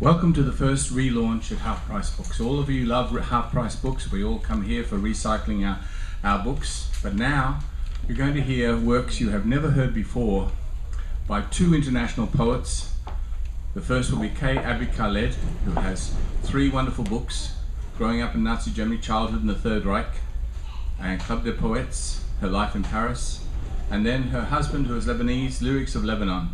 Welcome to the first relaunch at Half Price Books. All of you love Half Price Books. We all come here for recycling our books. But now you're going to hear works you have never heard before by two international poets. The first will be Kaye Abikhaled, who has three wonderful books: Growing Up in Nazi Germany, Childhood in the Third Reich, and Club des Poètes, Her Life in Paris. And then her husband, who is Lebanese, Lyrics of Lebanon.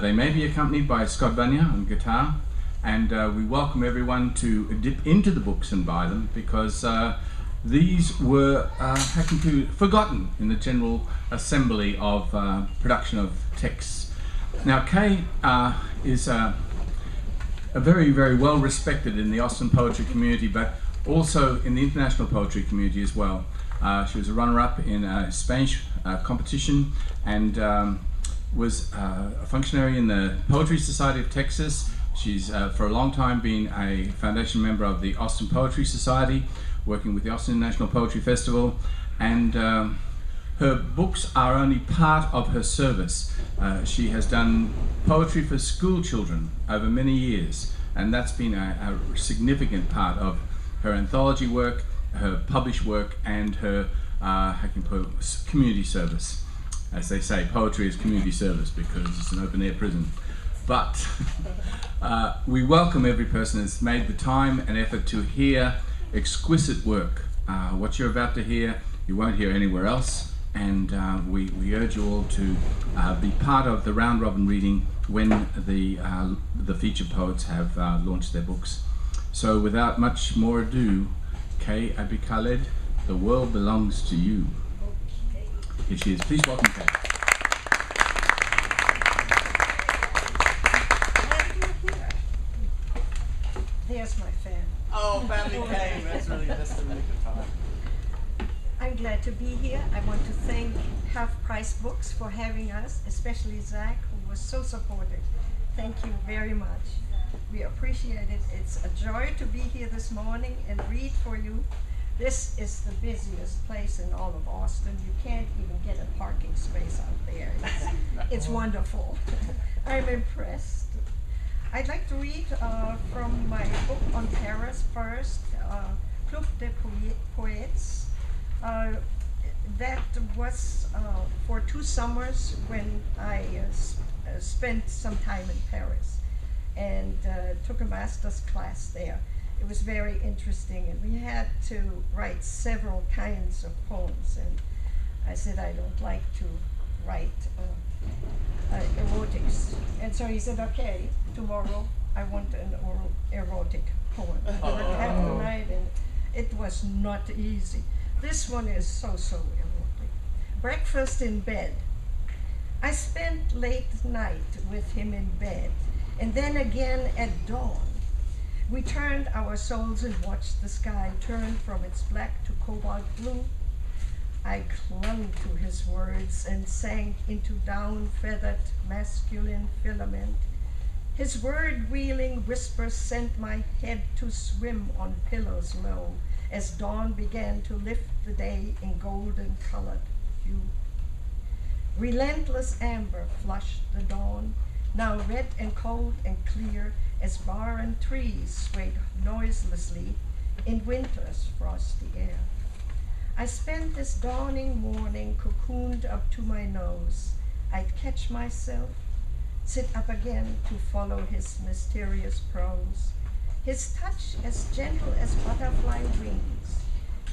They may be accompanied by Scott Banya on guitar, and we welcome everyone to dip into the books and buy them, because these were forgotten in the general assembly of production of texts. Now, Kaye is a very, very well respected in the Austin poetry community, but also in the international poetry community as well. She was a runner-up in a Spanish competition, and was a functionary in the Poetry Society of Texas. She's for a long time been a foundation member of the Austin Poetry Society, working with the Austin International Poetry Festival, and her books are only part of her service. She has done poetry for school children over many years, and that's been a significant part of her anthology work, her published work, and her community service. As they say, poetry is community service because it's an open-air prison. But we welcome every person that's made the time and effort to hear exquisite work. What you're about to hear, you won't hear anywhere else, and we urge you all to be part of the round-robin reading when the featured poets have launched their books. So without much more ado, Kaye Abikhaled, The World Belongs to You. Here she is. Please welcome Kaye. There's my fan. Oh, family came. That's really good time. I'm glad to be here. I want to thank Half Price Books for having us, especially Zach, who was so supportive. Thank you very much. We appreciate it. It's a joy to be here this morning and read for you. This is the busiest place in all of Austin. You can't even get a parking space out there. It's wonderful. I'm impressed. I'd like to read from my book on Paris first, Club des Poètes. That was for 2 summers when I spent some time in Paris and took a master's class there. It was very interesting, and we had to write several kinds of poems, and I said I don't like to write erotics. And so he said, okay, tomorrow I want an erotic poem. I would have to write, and it was not easy. This one is so erotic. Breakfast in bed. I spent late night with him in bed, and then again at dawn. We turned our souls and watched the sky turn from its black to cobalt blue. I clung to his words and sank into down-feathered masculine filament. His word-wheeling whispers sent my head to swim on pillows low as dawn began to lift the day in golden-colored hue. Relentless amber flushed the dawn, now red and cold and clear as barren trees swayed noiselessly in winter's frosty air. I spent this dawning morning cocooned up to my nose. I'd catch myself, sit up again to follow his mysterious prose. His touch as gentle as butterfly wings,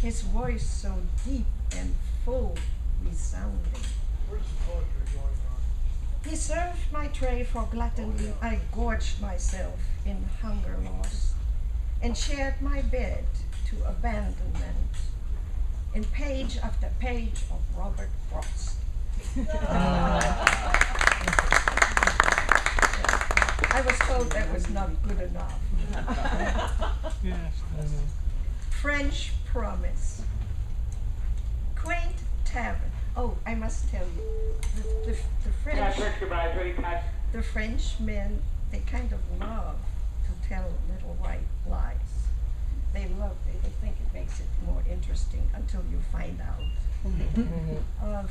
his voice so deep and full, resounding. Where's the poetry going on? He served my tray for gluttony. I gorged myself in hunger lost, and shared my bed to abandonment in page after page of Robert Frost. I was told that was not good enough. French Promise. Quaint tavern. Oh, I must tell you, the Frenchmen, they kind of love to tell little white lies. They think it makes it more interesting until you find out.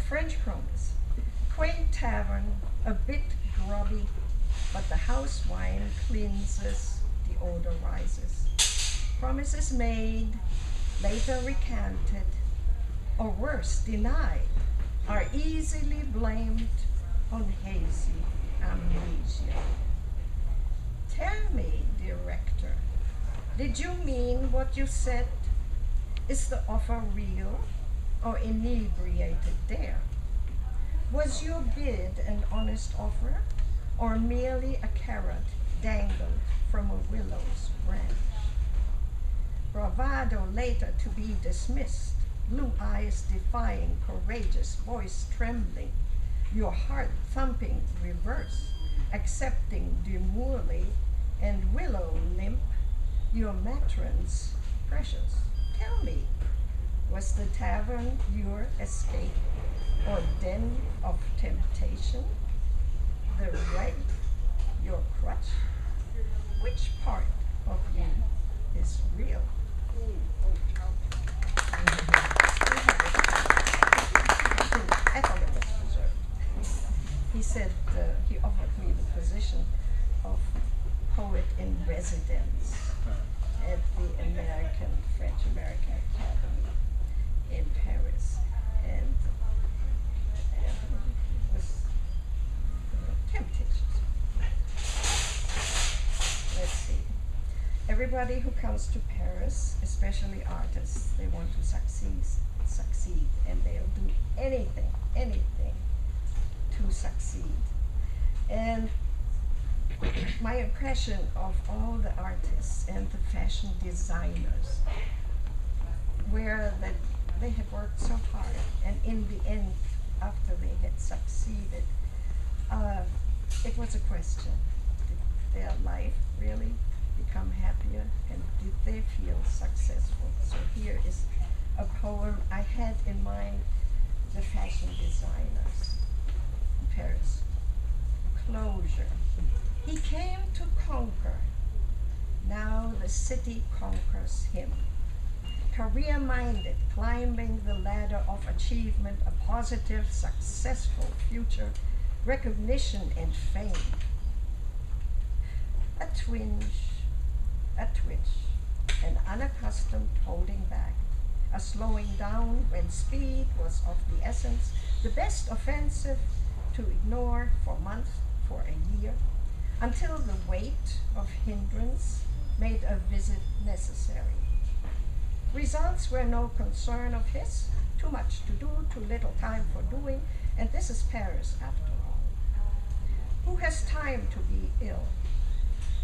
French Promise. Quaint tavern, a bit grubby, but the house wine cleanses, the odor rises. Promises made, later recanted, or worse, denied, are easily blamed on hazy amnesia. Tell me, dear rector, did you mean what you said? Is the offer real or inebriated dare? Was your bid an honest offer or merely a carrot dangled from a willow's branch? Bravado later to be dismissed, blue eyes defying, courageous voice trembling, your heart thumping reverse, accepting demurely, and willow limp, your matrons precious. Tell me, was the tavern your escape or den of temptation? The rape, your crutch? Which part of you is real? Ethelred was preserved. He said he offered me the position of poet in residence at the French-American Academy in Paris, and it was temptation. Let's see. Everybody who comes to Paris, especially artists, they want to succeed, and they'll do anything to succeed. And my impression of all the artists and the fashion designers were that they had worked so hard, and in the end, after they had succeeded, it was a question: did their life really become happier, and did they feel successful? So here is a poem I had in mind: the fashion designers in Paris. Closure. He came to conquer, now the city conquers him. Career-minded, climbing the ladder of achievement, a positive, successful future, recognition and fame. A twitch, an unaccustomed holding back, a slowing down when speed was of the essence, the best offensive to ignore for months, for a year, until the weight of hindrance made a visit necessary. Results were no concern of his, too much to do, too little time for doing, and this is Paris after all. Who has time to be ill?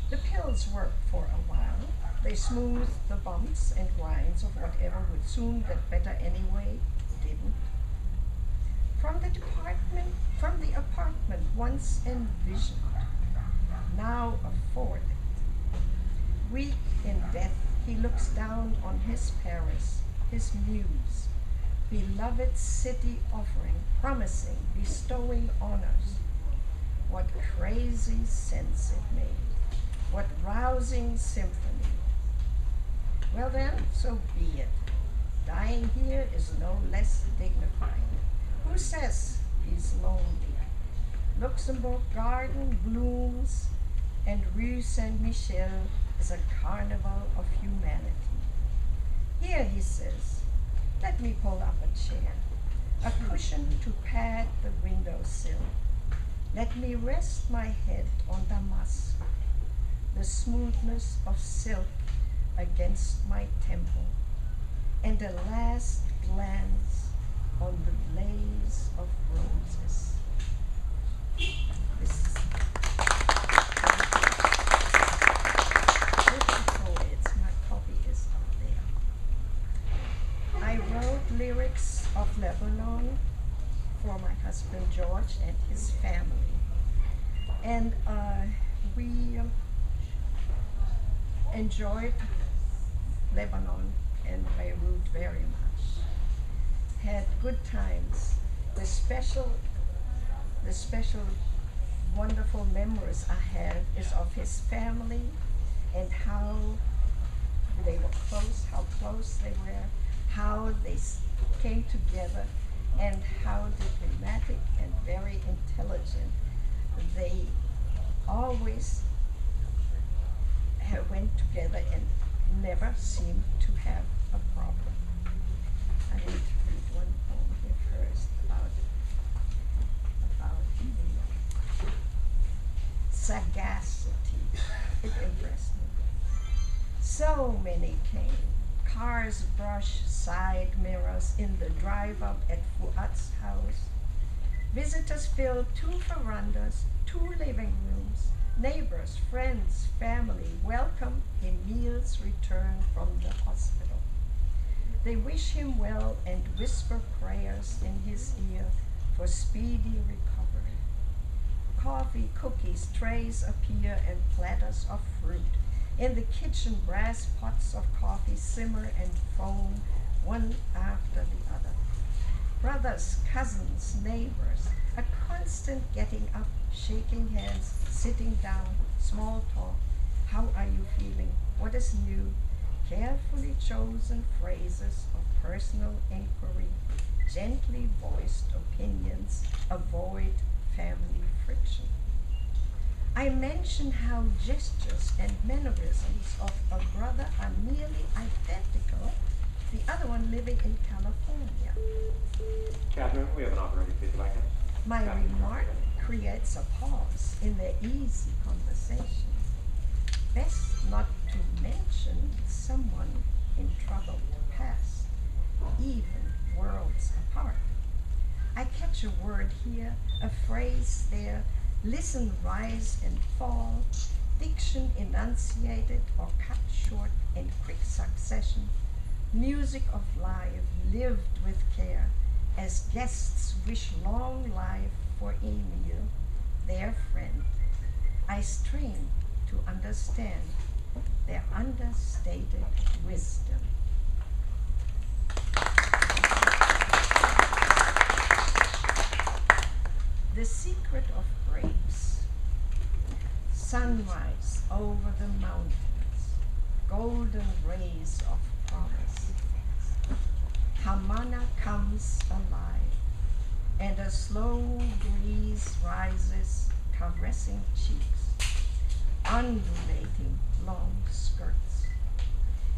The pills work for a while. They smooth the bumps and grinds of whatever would soon get better anyway, didn't. From the apartment once envisioned, now afforded. Weak in death, he looks down on his Paris, his muse, beloved city offering, promising, bestowing honors. What crazy sense it made, what rousing symphony. Well then, so be it. Dying here is no less dignified. Who says he's lonely? Luxembourg Garden blooms, and Rue Saint-Michel is a carnival of humanity. Here, he says, let me pull up a chair, a cushion to pad the windowsill. Let me rest my head on damask, the smoothness of silk against my temple, and a last glance on the blaze of roses. This poets, my copy is up there. I wrote lyrics of Lebanon for my husband George and his family, and we enjoyed Lebanon and Beirut very much. Had good times. The special wonderful memories I have is of his family and how they were close, how close they were, how they came together, and how diplomatic and very intelligent they always went together and never seemed to have a problem. I need to read one poem here first about sagacity. It impressed me. So many came. Cars brush side mirrors in the drive-up at Fuad's house. Visitors filled 2 verandas, 2 living rooms. Neighbors, friends, family welcome Emil's return from the hospital. They wish him well and whisper prayers in his ear for speedy recovery. Coffee, cookies, trays appear and platters of fruit. In the kitchen, brass pots of coffee simmer and foam one after the other. Brothers, cousins, neighbors, a constant getting up, shaking hands, sitting down, small talk. How are you feeling? What is new? Carefully chosen phrases of personal inquiry, gently voiced opinions, avoid family friction. I mention how gestures and mannerisms of a brother are nearly identical, the other one living in California. Catherine, we have an operator, please, if I can. My remark creates a pause in their easy conversation. Best not to mention someone in troubled past, even worlds apart. I catch a word here, a phrase there, listen, rise and fall, diction enunciated or cut short in quick succession, music of life lived with care, as guests wish long life for Emil, their friend. I strain to understand their understated wisdom. The secret of grapes. Sunrise over the mountains, golden rays of promise. Hamana comes alive, and a slow breeze rises, caressing cheeks, undulating long skirts.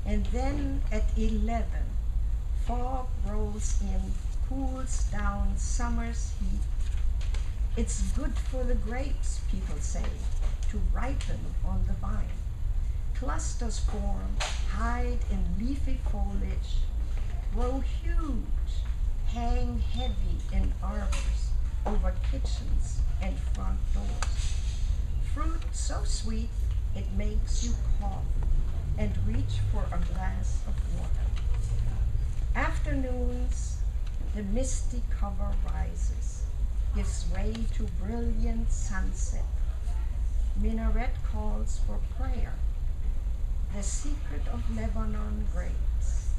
And then at 11, fog rolls in, cools down summer's heat. It's good for the grapes, people say, to ripen on the vine. Clusters form, hide in leafy foliage, grow huge, hang heavy in arbors over kitchens and front doors. Fruit so sweet it makes you cough and reach for a glass of water. Afternoons, the misty cover rises, gives way to brilliant sunset. Minaret calls for prayer. The secret of Lebanon grapes,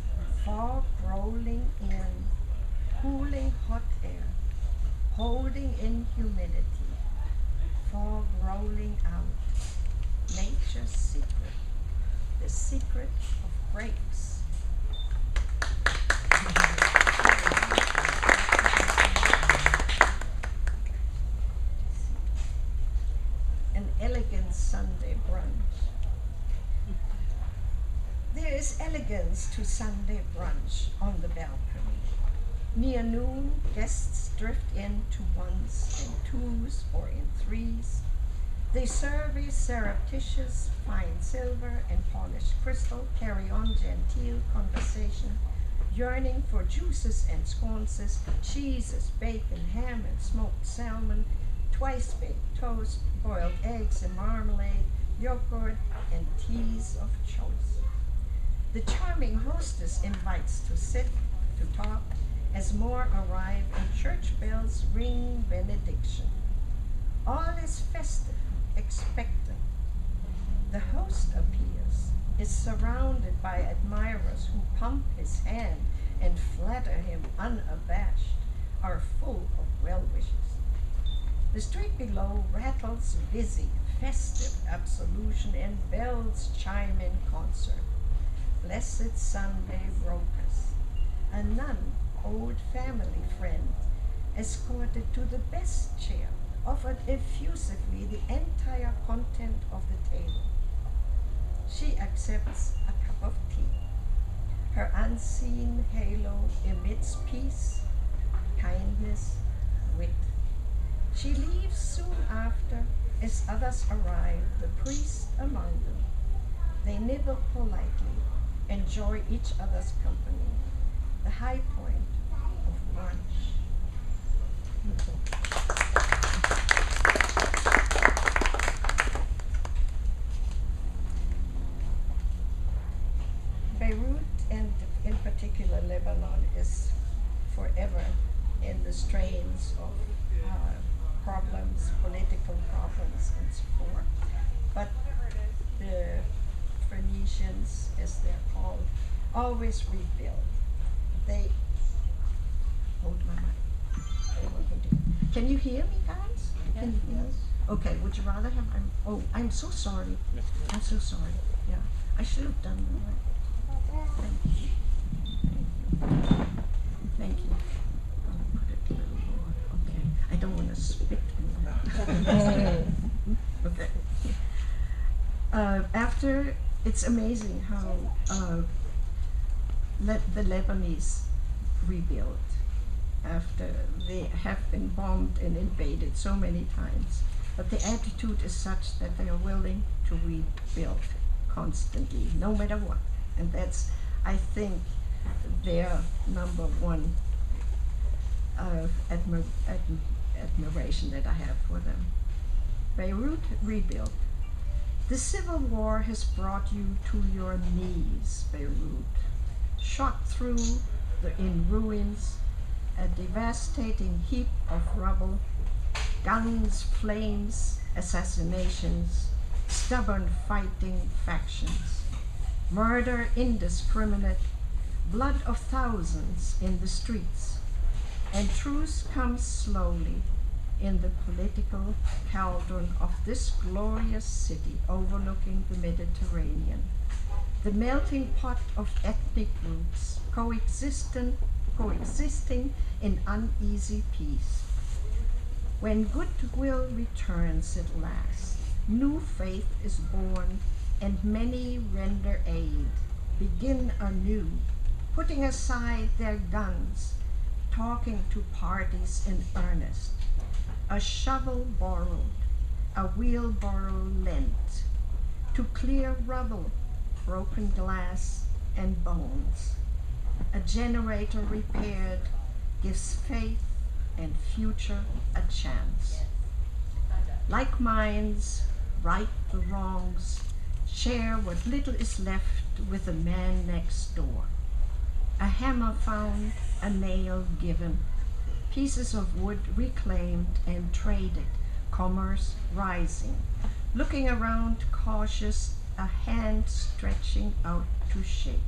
fog rolling in, cooling hot air, holding in humidity, fog rolling out. Nature's secret, the secret of grapes. An elegant Sunday brunch. There is elegance to Sunday brunch on the balcony. Near noon, guests drift in to ones and twos or in threes. They survey surreptitious fine silver and polished crystal, carry on genteel conversation, yearning for juices and sconces, cheeses, bacon, ham and smoked salmon, twice-baked toast, boiled eggs and marmalade, yogurt, and teas of choice. The charming hostess invites to sit, to talk, as more arrive and church bells ring benediction. All is festive, expectant. The host appears, is surrounded by admirers who pump his hand and flatter him unabashed, are full of well wishes. The street below rattles busy, festive absolution, and bells chime in concert. Blessed Sunday Rocus, a nun, old family friend, escorted to the best chair, offered effusively the entire content of the table. She accepts a cup of tea. Her unseen halo emits peace, kindness, wit. She leaves soon after, as others arrive, the priest among them. They nibble politely, enjoy each other's company, the high point of lunch. Beirut, and in particular Lebanon, is forever in the strains of problems, political problems, and so forth. But the Phoenicians, as they're called, always rebuild. They hold my mic. Can you hear me, guys? Can you hear me? Okay. Would you rather have? I'm so sorry. I'm so sorry. Yeah, I should have done that. Thank you. Thank you. Thank you. I'll put it a little more. Okay. I don't want to spit in that. Okay. After, it's amazing how the Lebanese rebuild after they have been bombed and invaded so many times. But the attitude is such that they are willing to rebuild constantly, no matter what. And that's, I think, their number one admiration that I have for them. Beirut rebuilt. The civil war has brought you to your knees, Beirut. Shot through in ruins, a devastating heap of rubble, guns, flames, assassinations, stubborn fighting factions, murder indiscriminate, blood of thousands in the streets, and truce comes slowly in the political cauldron of this glorious city overlooking the Mediterranean, the melting pot of ethnic groups coexisting in uneasy peace. When goodwill returns at last, new faith is born, and many render aid, begin anew, putting aside their guns, talking to parties in earnest. A shovel borrowed, a wheelbarrow lent, to clear rubble, broken glass, and bones. A generator repaired gives faith and future a chance. Like minds, right the wrongs, share what little is left with the man next door. A hammer found, a nail given, pieces of wood reclaimed and traded, commerce rising. Looking around cautious, a hand stretching out to shake.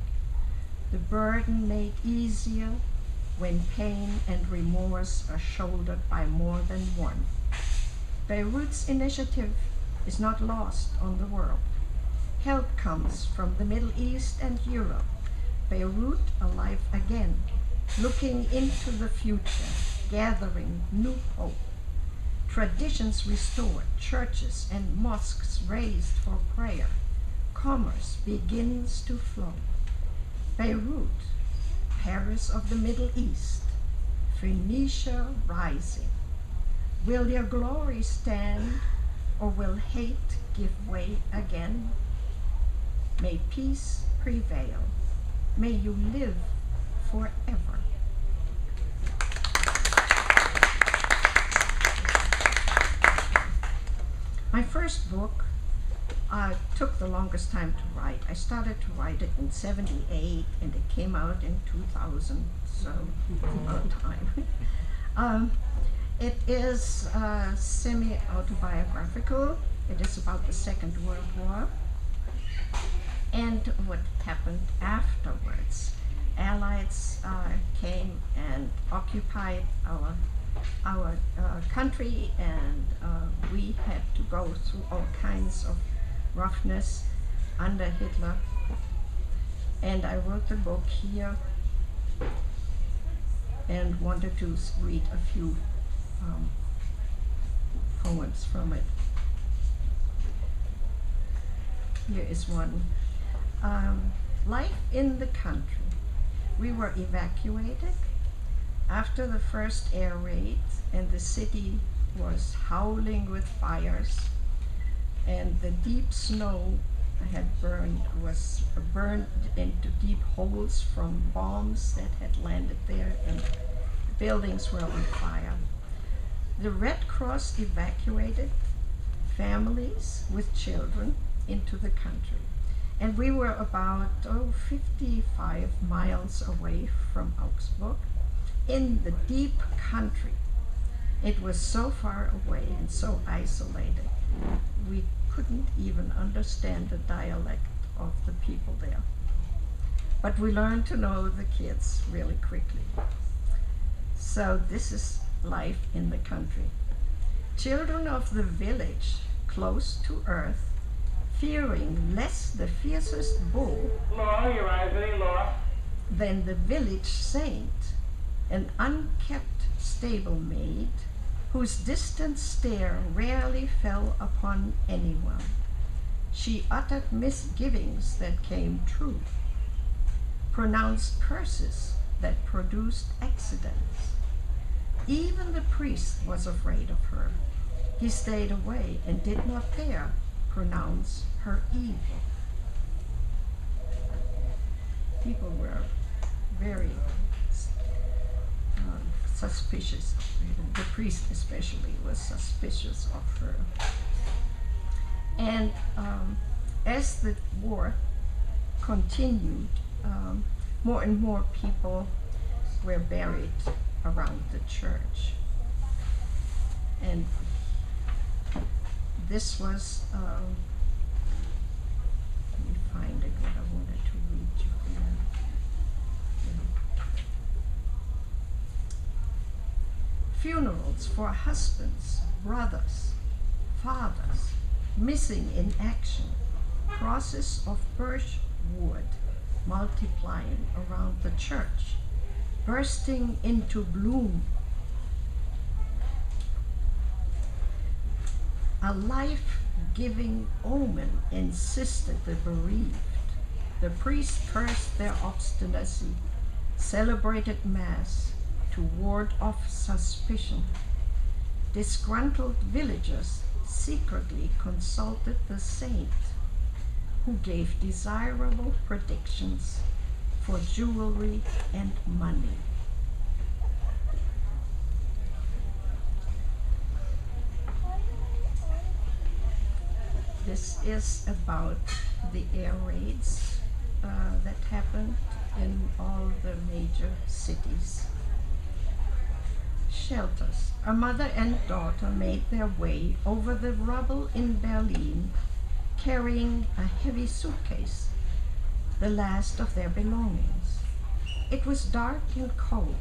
The burden made easier when pain and remorse are shouldered by more than one. Beirut's initiative is not lost on the world. Help comes from the Middle East and Europe. Beirut alive again, looking into the future, gathering new hope. Traditions restored, churches and mosques raised for prayer. Commerce begins to flow. Beirut, Paris of the Middle East, Phoenicia rising. Will your glory stand, or will hate give way again? May peace prevail. May you live forever. My first book took the longest time to write. I started to write it in '78 and it came out in 2000, so about time. It is semi-autobiographical. It is about the Second World War and what happened afterwards. Allies came and occupied our country, and we had to go through all kinds of roughness under Hitler. And I wrote the book here and wanted to read a few poems from it. Here is one. Life in the country. We were evacuated after the first air raid, and the city was howling with fires, and the deep snow was burned into deep holes from bombs that had landed there, and buildings were on fire. The Red Cross evacuated families with children into the country, and we were about 55 miles away from Augsburg in the deep country. It was so far away and so isolated. We couldn't even understand the dialect of the people there. But we learned to know the kids really quickly. So this is life in the country. Children of the village, close to earth, fearing less the fiercest bull Laura, you rising, Laura? than the village saint, an unkept stable maid, whose distant stare rarely fell upon anyone. She uttered misgivings that came true, pronounced curses that produced accidents. Even the priest was afraid of her. He stayed away and did not dare pronounce her evil. People were very suspicious. The priest especially was suspicious of her. And as the war continued, more and more people were buried around the church. And this was, let me find it, what I wanted to read you here. Funerals for husbands, brothers, fathers, missing in action, crosses of birch wood multiplying around the church, bursting into bloom. A life-giving omen insisted the bereaved. The priest cursed their obstinacy, celebrated mass to ward off suspicion. Disgruntled villagers secretly consulted the saint, who gave desirable predictions for jewelry and money. This is about the air raids that happened in all the major cities. Shelters. A mother and daughter made their way over the rubble in Berlin, carrying a heavy suitcase, the last of their belongings. It was dark and cold.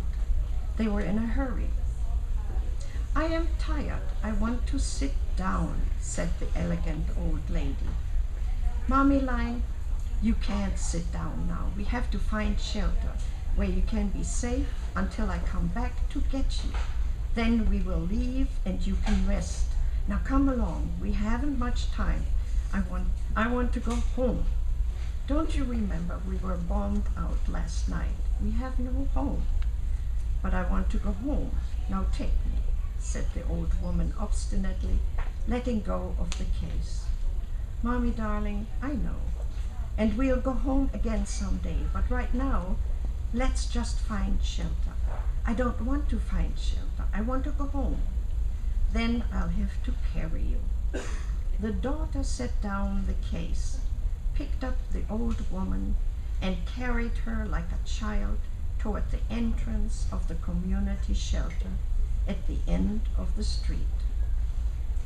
They were in a hurry. "I am tired. I want to sit down," said the elegant old lady. "Mommy line, you can't sit down now. We have to find shelter where you can be safe until I come back to get you. Then we will leave and you can rest. Now come along. We haven't much time. I want to go home. Don't you remember we were bombed out last night? We have no home. But I want to go home. Now take me," said the old woman obstinately, letting go of the case. "Mommy darling, I know. And we'll go home again someday, but right now, let's just find shelter." "I don't want to find shelter. I want to go home." "Then I'll have to carry you." The daughter set down the case, picked up the old woman, and carried her like a child toward the entrance of the community shelter at the end of the street.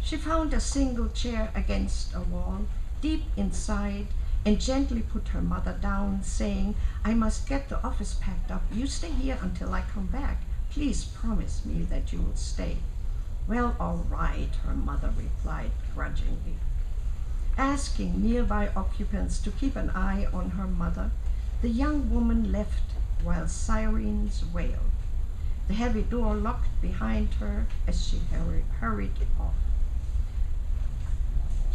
She found a single chair against a wall, deep inside, and gently put her mother down, saying, "I must get the office packed up. You stay here until I come back. Please promise me that you will stay." "Well, all right," her mother replied grudgingly. Asking nearby occupants to keep an eye on her mother, the young woman left while sirens wailed. The heavy door locked behind her as she hurried off.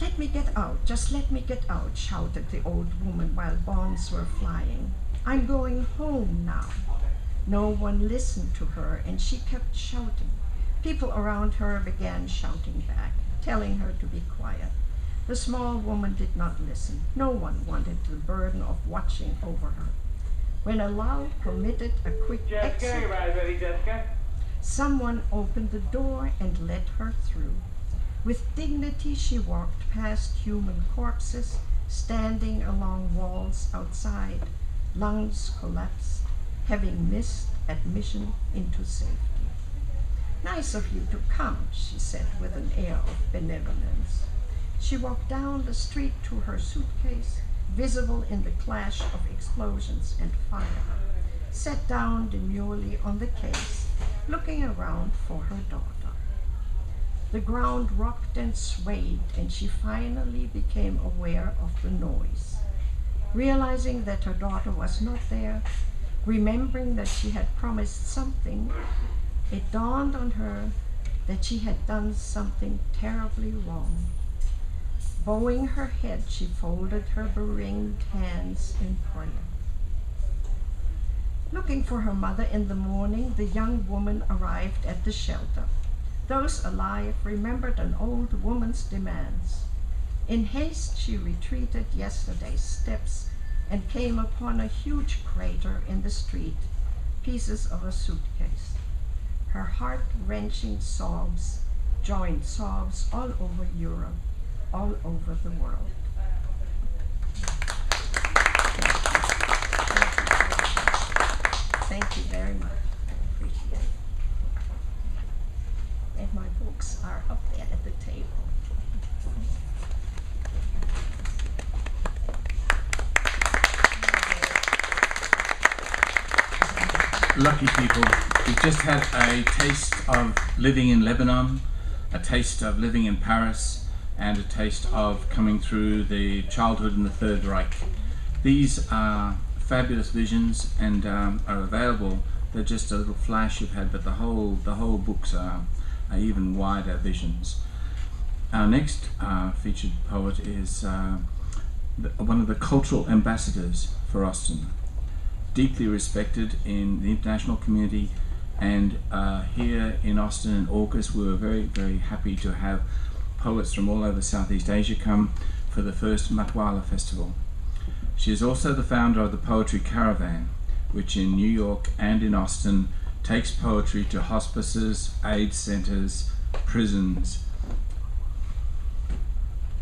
"Let me get out, just let me get out," shouted the old woman while bombs were flying. "I'm going home now." No one listened to her, and she kept shouting. People around her began shouting back, telling her to be quiet. The small woman did not listen. No one wanted the burden of watching over her. When a law permitted a quick Jessica, exit, you guys ready, Jessica? someone opened the door and let her through. With dignity, she walked past human corpses standing along walls outside. Lungs collapsed, having missed admission into safety. "Nice of you to come," she said with an air of benevolence. She walked down the street to her suitcase, visible in the clash of explosions and fire, sat down demurely on the case, looking around for her daughter. The ground rocked and swayed, and she finally became aware of the noise. Realizing that her daughter was not there, remembering that she had promised something, it dawned on her that she had done something terribly wrong. Bowing her head, she folded her beringed hands in prayer. Looking for her mother in the morning, the young woman arrived at the shelter. Those alive remembered an old woman's demands. In haste, she retreated yesterday's steps and came upon a huge crater in the street, pieces of a suitcase. Her heart-wrenching sobs joined sobs all over Europe, all over the world. Thank you very much. I appreciate it. And my books are up there at the table. Lucky people. We've just had a taste of living in Lebanon, a taste of living in Paris, and a taste of coming through the childhood in the Third Reich. These are fabulous visions and are available. They're just a little flash you've had, but the whole books are even wider visions. Our next featured poet is one of the cultural ambassadors for Austin, deeply respected in the international community, and here in Austin in August we were very, very happy to have poets from all over Southeast Asia come for the first Matwala Festival. She is also the founder of the Poetry Caravan, which in New York and in Austin takes poetry to hospices, AIDS centers, prisons,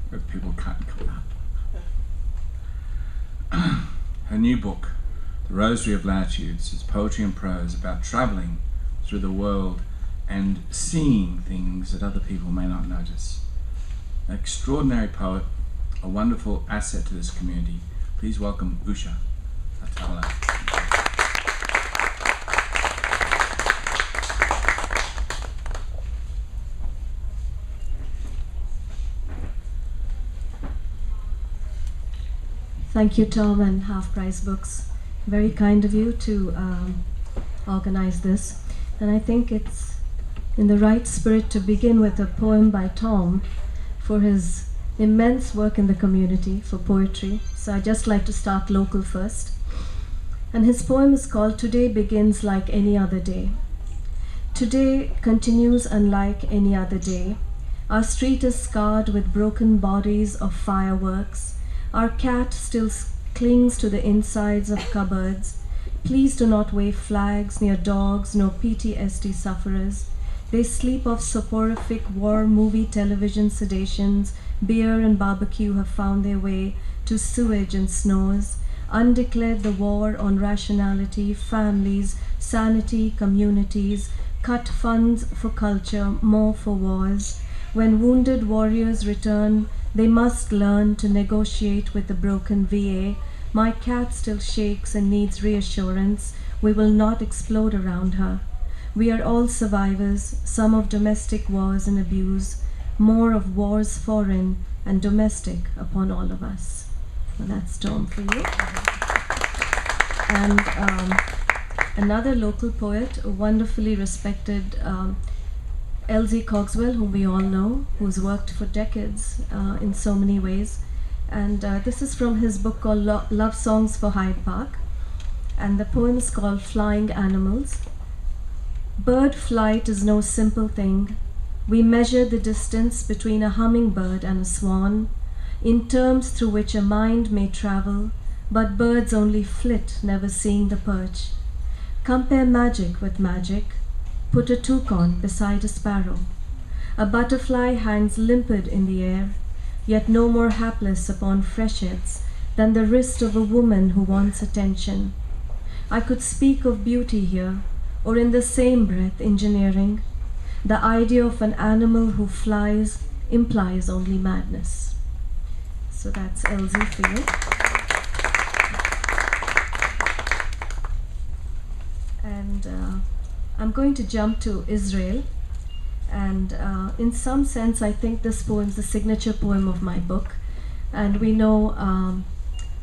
where people can't come up. Her new book, The Rosary of Latitudes, is poetry and prose about traveling through the world and seeing things that other people may not notice. An extraordinary poet, a wonderful asset to this community. Please welcome Usha Akella. Thank you, Thom and Half Price Books. Very kind of you to organize this. And I think it's in the right spirit to begin with a poem by Thom for his immense work in the community for poetry. So I'd just like to start local first. And his poem is called Today Begins Like Any Other Day. Today continues unlike any other day. Our street is scarred with broken bodies of fireworks. Our cat still clings to the insides of cupboards. Please do not wave flags near dogs, no PTSD sufferers. They sleep off soporific war movie television sedations. Beer and barbecue have found their way to sewage and snores. Undeclared the war on rationality, families, sanity, communities. Cut funds for culture, more for wars. When wounded warriors return, they must learn to negotiate with the broken VA. My cat still shakes and needs reassurance. We will not explode around her. We are all survivors, some of domestic wars and abuse, more of wars foreign and domestic upon all of us. Well, that's Thom for you. And another local poet, a wonderfully respected L.Z. Cogswell, whom we all know, who's worked for decades in so many ways. And this is from his book called Love Songs for Hyde Park. And the poem is called Flying Animals. Bird flight is no simple thing. We measure the distance between a hummingbird and a swan in terms through which a mind may travel, but birds only flit, never seeing the perch. Compare magic with magic. Put a toucan beside a sparrow. A butterfly hangs limpid in the air, yet no more hapless upon freshets than the wrist of a woman who wants attention. I could speak of beauty here, or in the same breath engineering. The idea of an animal who flies implies only madness. So that's L.Z. for you. And I'm going to jump to Israel. And in some sense, I think this poem is the signature poem of my book. And we know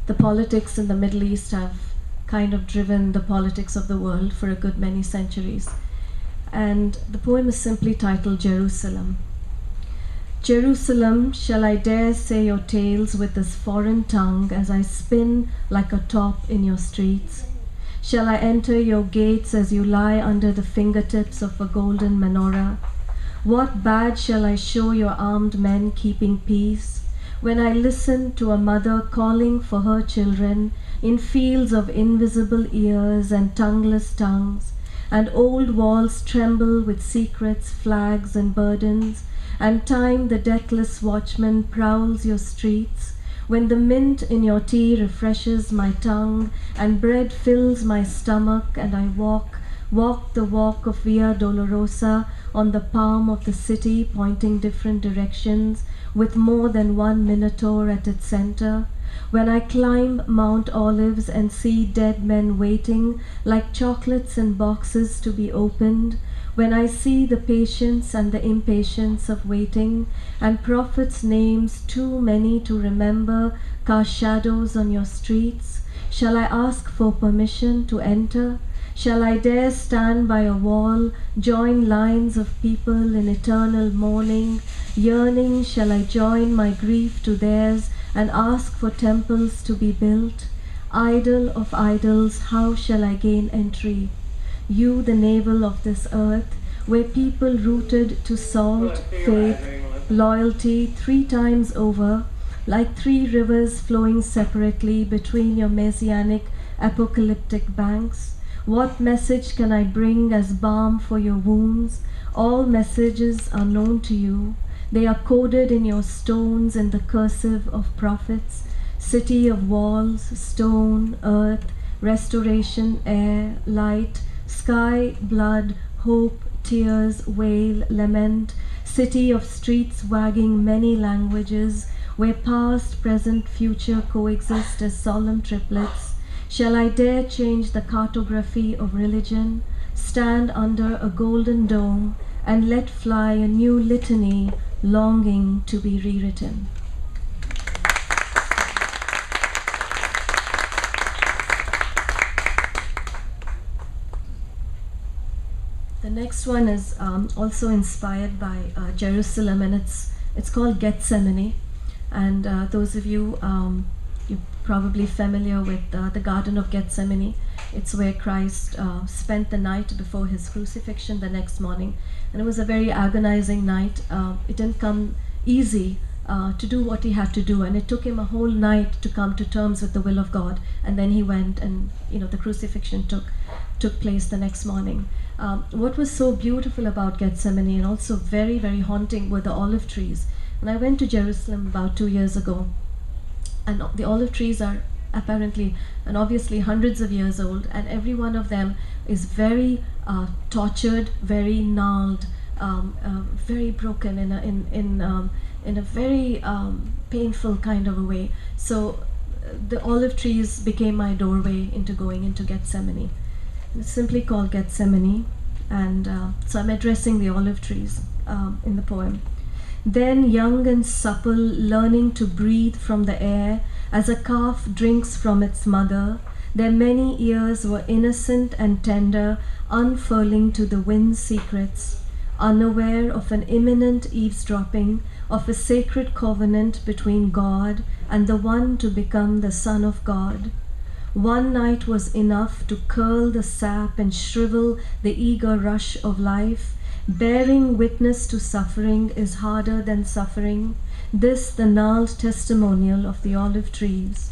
the politics in the Middle East have kind of driven the politics of the world for a good many centuries. And the poem is simply titled Jerusalem. Jerusalem, shall I dare say your tales with this foreign tongue as I spin like a top in your streets? Shall I enter your gates as you lie under the fingertips of a golden menorah? What badge shall I show your armed men keeping peace when I listen to a mother calling for her children in fields of invisible ears and tongueless tongues, and old walls tremble with secrets, flags, and burdens, and time the deathless watchman prowls your streets, when the mint in your tea refreshes my tongue, and bread fills my stomach, and I walk the walk of Via Dolorosa on the palm of the city, pointing different directions, with more than one minotaur at its center, when I climb Mount Olives and see dead men waiting like chocolates in boxes to be opened, when I see the patience and the impatience of waiting, and prophets' names too many to remember cast shadows on your streets, shall I ask for permission to enter? Shall I dare stand by a wall, join lines of people in eternal mourning, yearning? Shall I join my grief to theirs and ask for temples to be built? Idol of idols, how shall I gain entry? You, the navel of this earth, where people rooted to salt, faith, loyalty 3 times over, like 3 rivers flowing separately between your messianic apocalyptic banks. What message can I bring as balm for your wounds? All messages are known to you. They are coded in your stones in the cursive of prophets. City of walls, stone, earth, restoration, air, light, sky, blood, hope, tears, wail, lament. City of streets wagging many languages, where past, present, future coexist as solemn triplets. Shall I dare change the cartography of religion, stand under a golden dome, and let fly a new litany longing to be rewritten? The next one is also inspired by Jerusalem, and it's called Gethsemane. And those of you you're probably familiar with the Garden of Gethsemane. It's where Christ spent the night before his crucifixion the next morning. And it was a very agonizing night. It didn't come easy to do what he had to do. And it took him a whole night to come to terms with the will of God. And then he went and, the crucifixion took place the next morning. What was so beautiful about Gethsemane and also very, very haunting were the olive trees. And I went to Jerusalem about 2 years ago. And the olive trees are apparently and obviously hundreds of years old, and every one of them is very tortured, very gnarled, very broken in a very painful kind of a way. So the olive trees became my doorway into going into Gethsemane. It's simply called Gethsemane, and so I'm addressing the olive trees in the poem. Then young and supple, learning to breathe from the air as a calf drinks from its mother, their many ears were innocent and tender, unfurling to the wind's secrets. unaware of an imminent eavesdropping of a sacred covenant between God and the one to become the Son of God. One night was enough to curl the sap and shrivel the eager rush of life. Bearing witness to suffering is harder than suffering. This the gnarled testimonial of the olive trees.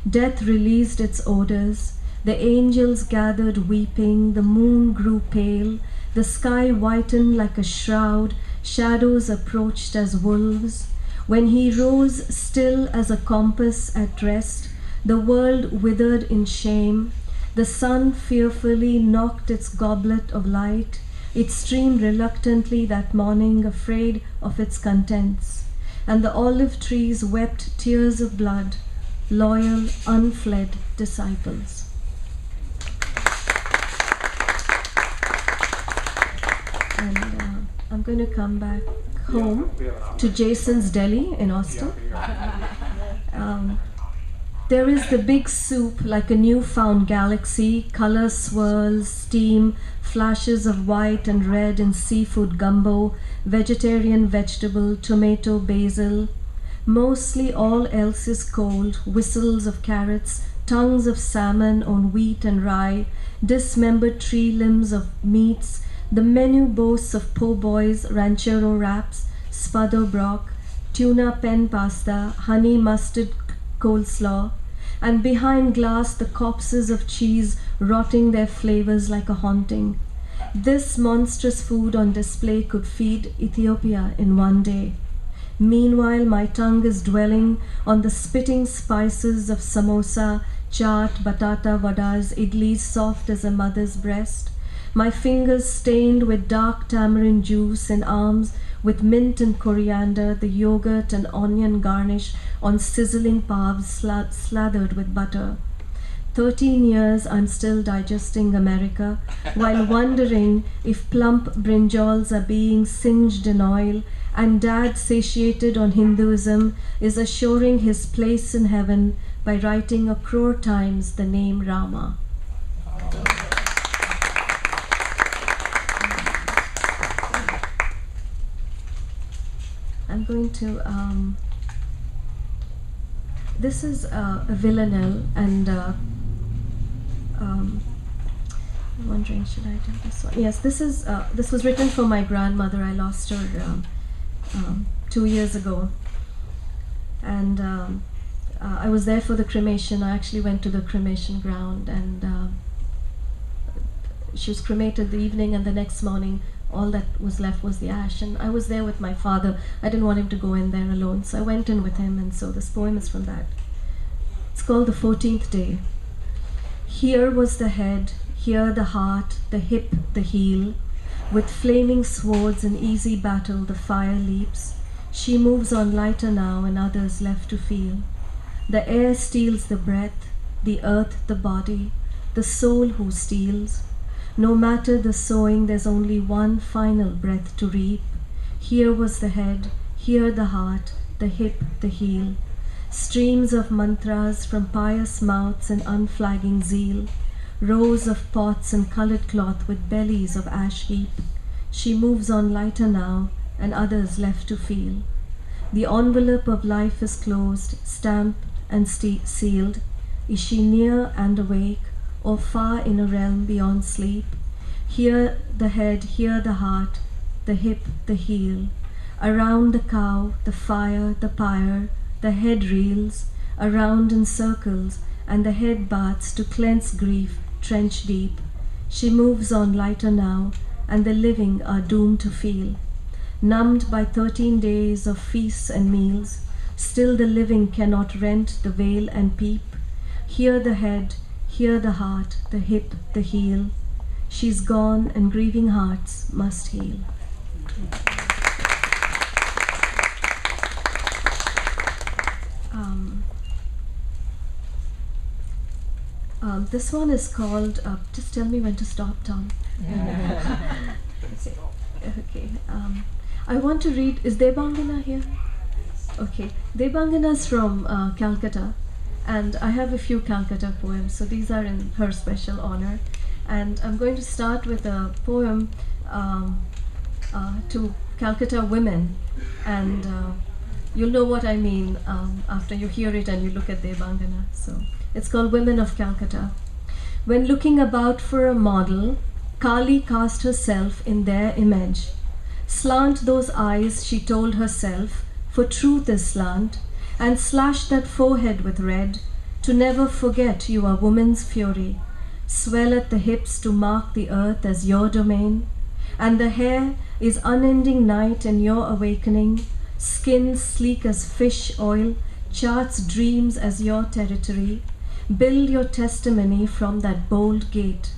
Death released its odors. The angels gathered weeping. The moon grew pale. The sky whitened like a shroud. Shadows approached as wolves. When he rose still as a compass at rest, the world withered in shame. The sun fearfully knocked its goblet of light. It streamed reluctantly that morning, afraid of its contents. And the olive trees wept tears of blood, loyal, unfled disciples. And I'm going to come back home to Jason's Deli in Austin. There is the big soup like a newfound galaxy, color swirls, steam, flashes of white and red in seafood gumbo, vegetarian vegetable, tomato, basil. Mostly all else is cold, whistles of carrots, tongues of salmon on wheat and rye, dismembered tree limbs of meats. The menu boasts of po' boys, ranchero wraps, spudder brock, tuna pen pasta, honey mustard coleslaw, and behind glass the corpses of cheese rotting their flavors like a haunting. This monstrous food on display could feed Ethiopia in one day. Meanwhile, my tongue is dwelling on the spitting spices of samosa, chaat, batata vadas, idlis soft as a mother's breast. My fingers stained with dark tamarind juice in arms with mint and coriander, the yogurt and onion garnish on sizzling pavs slathered with butter. 13 years I'm still digesting America, while wondering if plump brinjals are being singed in oil, and Dad, satiated on Hinduism, is assuring his place in heaven by writing 1,000,000 times the name Rama. I'm going to, this is a villanelle, and I'm wondering, should I do this one? Yes, this was written for my grandmother. I lost her 2 years ago, and I was there for the cremation. I actually went to the cremation ground, and she was cremated the evening, and the next morning all that was left was the ash. And I was there with my father. I didn't want him to go in there alone, so I went in with him, and so this poem is from that. It's called The 14th Day. Here was the head, here the heart, the hip, the heel. With flaming swords in easy battle the fire leaps. She moves on lighter now, and others left to feel. The air steals the breath, the earth the body, the soul who steals. No matter the sowing, there's only one final breath to reap. Here was the head, here the heart, the hip, the heel. Streams of mantras from pious mouths and unflagging zeal. Rows of pots and colored cloth with bellies of ash heap. She moves on lighter now, and others left to feel. The envelope of life is closed, stamped and sealed. Is she near and awake, or far in a realm beyond sleep? Here the head, here the heart, the hip, the heel. Around the cow, the fire, the pyre, the head reels, around in circles, and the head baths to cleanse grief, trench deep. She moves on lighter now, and the living are doomed to feel. Numbed by 13 days of feasts and meals, still the living cannot rent the veil and peep. Here the head, here the heart, the hip, the heel. She's gone, and grieving hearts must heal. This one is called, just tell me when to stop, Thom. Okay. I want to read, is Debangana here? Okay. Debangana is from Calcutta, and I have a few Calcutta poems, so these are in her special honor. And I'm going to start with a poem to Calcutta women, and you'll know what I mean after you hear it and you look at Devangana. So it's called Women of Calcutta. When looking about for a model, Kali cast herself in their image. Slant those eyes, she told herself, for truth is slant, and slash that forehead with red, to never forget you are woman's fury. Swell at the hips to mark the earth as your domain, and the hair is unending night in your awakening. Skin sleek as fish oil charts dreams as your territory. Build your testimony from that bold gate.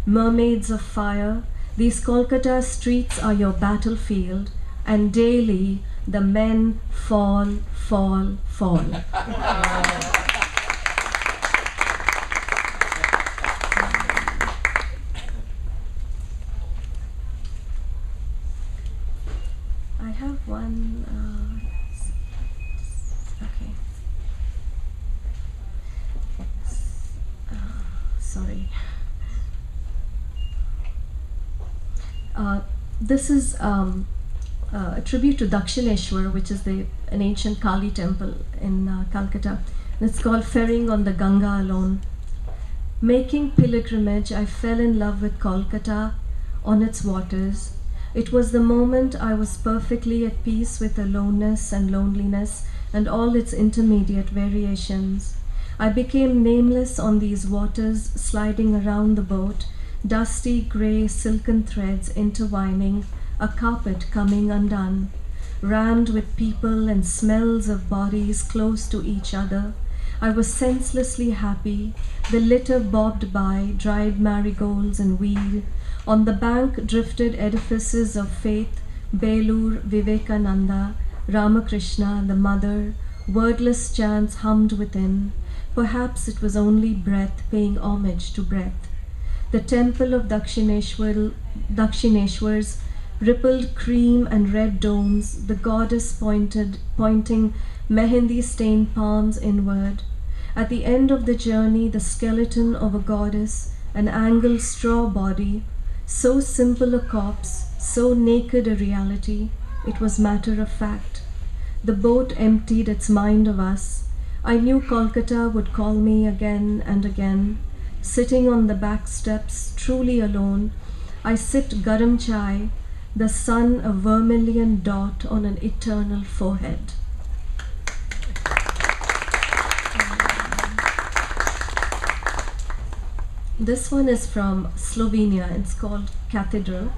Mermaids of fire, these Kolkata streets are your battlefield, and daily the men fall, fall, fall. I have one, okay. Sorry. This is a tribute to Dakshineshwar, which is an ancient Kali temple in Calcutta. And it's called Ferrying on the Ganga Alone. Making pilgrimage, I fell in love with Kolkata on its waters. It was the moment I was perfectly at peace with aloneness and loneliness and all its intermediate variations. I became nameless on these waters, sliding around the boat, dusty grey silken threads intertwining, a carpet coming undone, rammed with people and smells of bodies close to each other. I was senselessly happy. The litter bobbed by, dried marigolds and weed. On the bank drifted edifices of faith, Belur, Vivekananda, Ramakrishna, the mother. Wordless chants hummed within. Perhaps it was only breath paying homage to breath. The temple of Dakshineshwar's rippled cream and red domes, the goddess pointing mehendi-stained palms inward. At the end of the journey, the skeleton of a goddess, an angled straw body, so simple a corpse, so naked a reality, it was matter of fact. The boat emptied its mind of us. I knew Kolkata would call me again and again. Sitting on the back steps, truly alone, I sipped garam chai, the sun a vermilion dot on an eternal forehead. This one is from Slovenia. It's called Cathedral.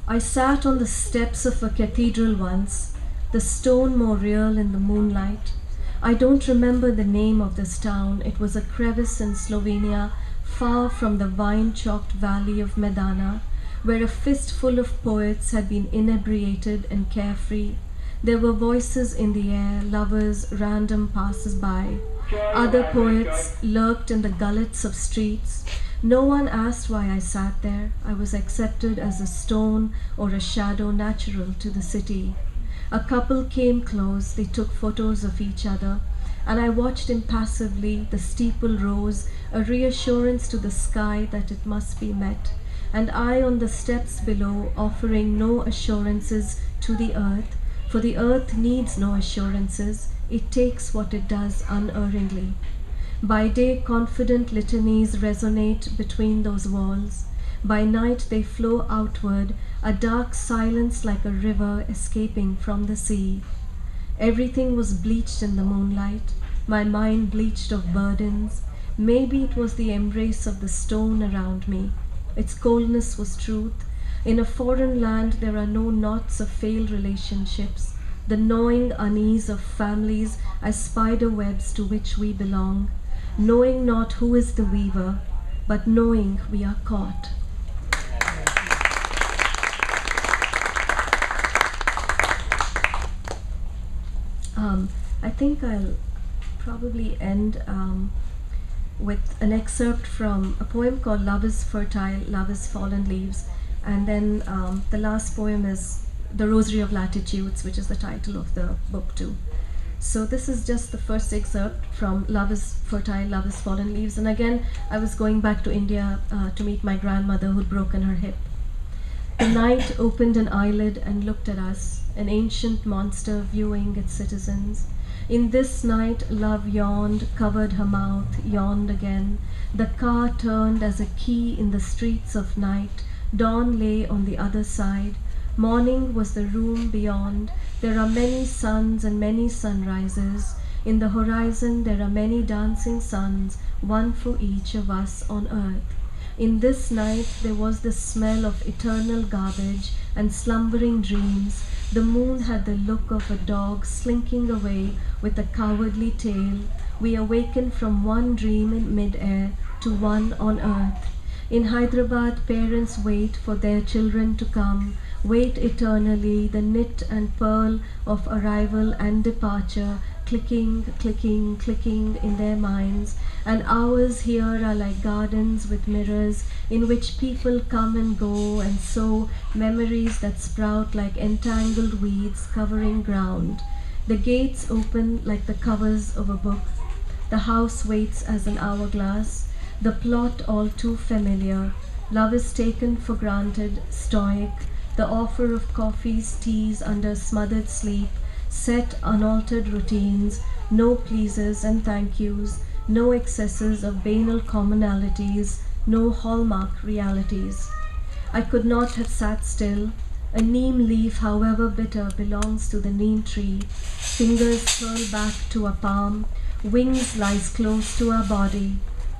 I sat on the steps of a cathedral once, the stone more real in the moonlight. I don't remember the name of this town. It was a crevice in Slovenia, far from the vine-chalked valley of Medana, where a fistful of poets had been inebriated and carefree. There were voices in the air, lovers, random passers-by. Other poets lurked in the gullets of streets. No one asked why I sat there. I was accepted as a stone or a shadow natural to the city. A couple came close, they took photos of each other, and I watched impassively. The steeple rose, a reassurance to the sky that it must be met, and I on the steps below, offering no assurances to the earth, for the earth needs no assurances, it takes what it does unerringly. By day, confident litanies resonate between those walls. By night, they flow outward, a dark silence like a river escaping from the sea. Everything was bleached in the moonlight, my mind bleached of burdens. Maybe it was the embrace of the stone around me. Its coldness was truth. In a foreign land, there are no knots of failed relationships, the gnawing unease of families as spider webs to which we belong, knowing not who is the weaver, but knowing we are caught. I think I'll probably end with an excerpt from a poem called Love is Fertile, Love is Fallen Leaves, and then the last poem is The Rosary of Latitudes, which is the title of the book too. So this is just the first excerpt from Love is Fertile, Love is Fallen Leaves. And again, I was going back to India to meet my grandmother who'd broken her hip. The night opened an eyelid and looked at us, an ancient monster viewing its citizens. In this night, love yawned, covered her mouth, yawned again. The car turned as a key in the streets of night. Dawn lay on the other side. Morning was the room beyond. There are many suns and many sunrises. In the horizon there are many dancing suns, one for each of us on earth. In this night there was the smell of eternal garbage and slumbering dreams. The moon had the look of a dog slinking away with a cowardly tail. We awakened from one dream in mid-air to one on earth. In Hyderabad, parents wait for their children to come, wait eternally, the knit and pearl of arrival and departure, clicking, clicking, clicking in their minds. And hours here are like gardens with mirrors in which people come and go and sow memories that sprout like entangled weeds covering ground. The gates open like the covers of a book. The house waits as an hourglass. The plot all too familiar. Love is taken for granted, stoic. The offer of coffees, teas under smothered sleep, set unaltered routines, no pleases and thank yous, no excesses of banal commonalities, no hallmark realities. I could not have sat still. A neem leaf, however bitter, belongs to the neem tree. Fingers curl back to a palm, wings lies close to our body.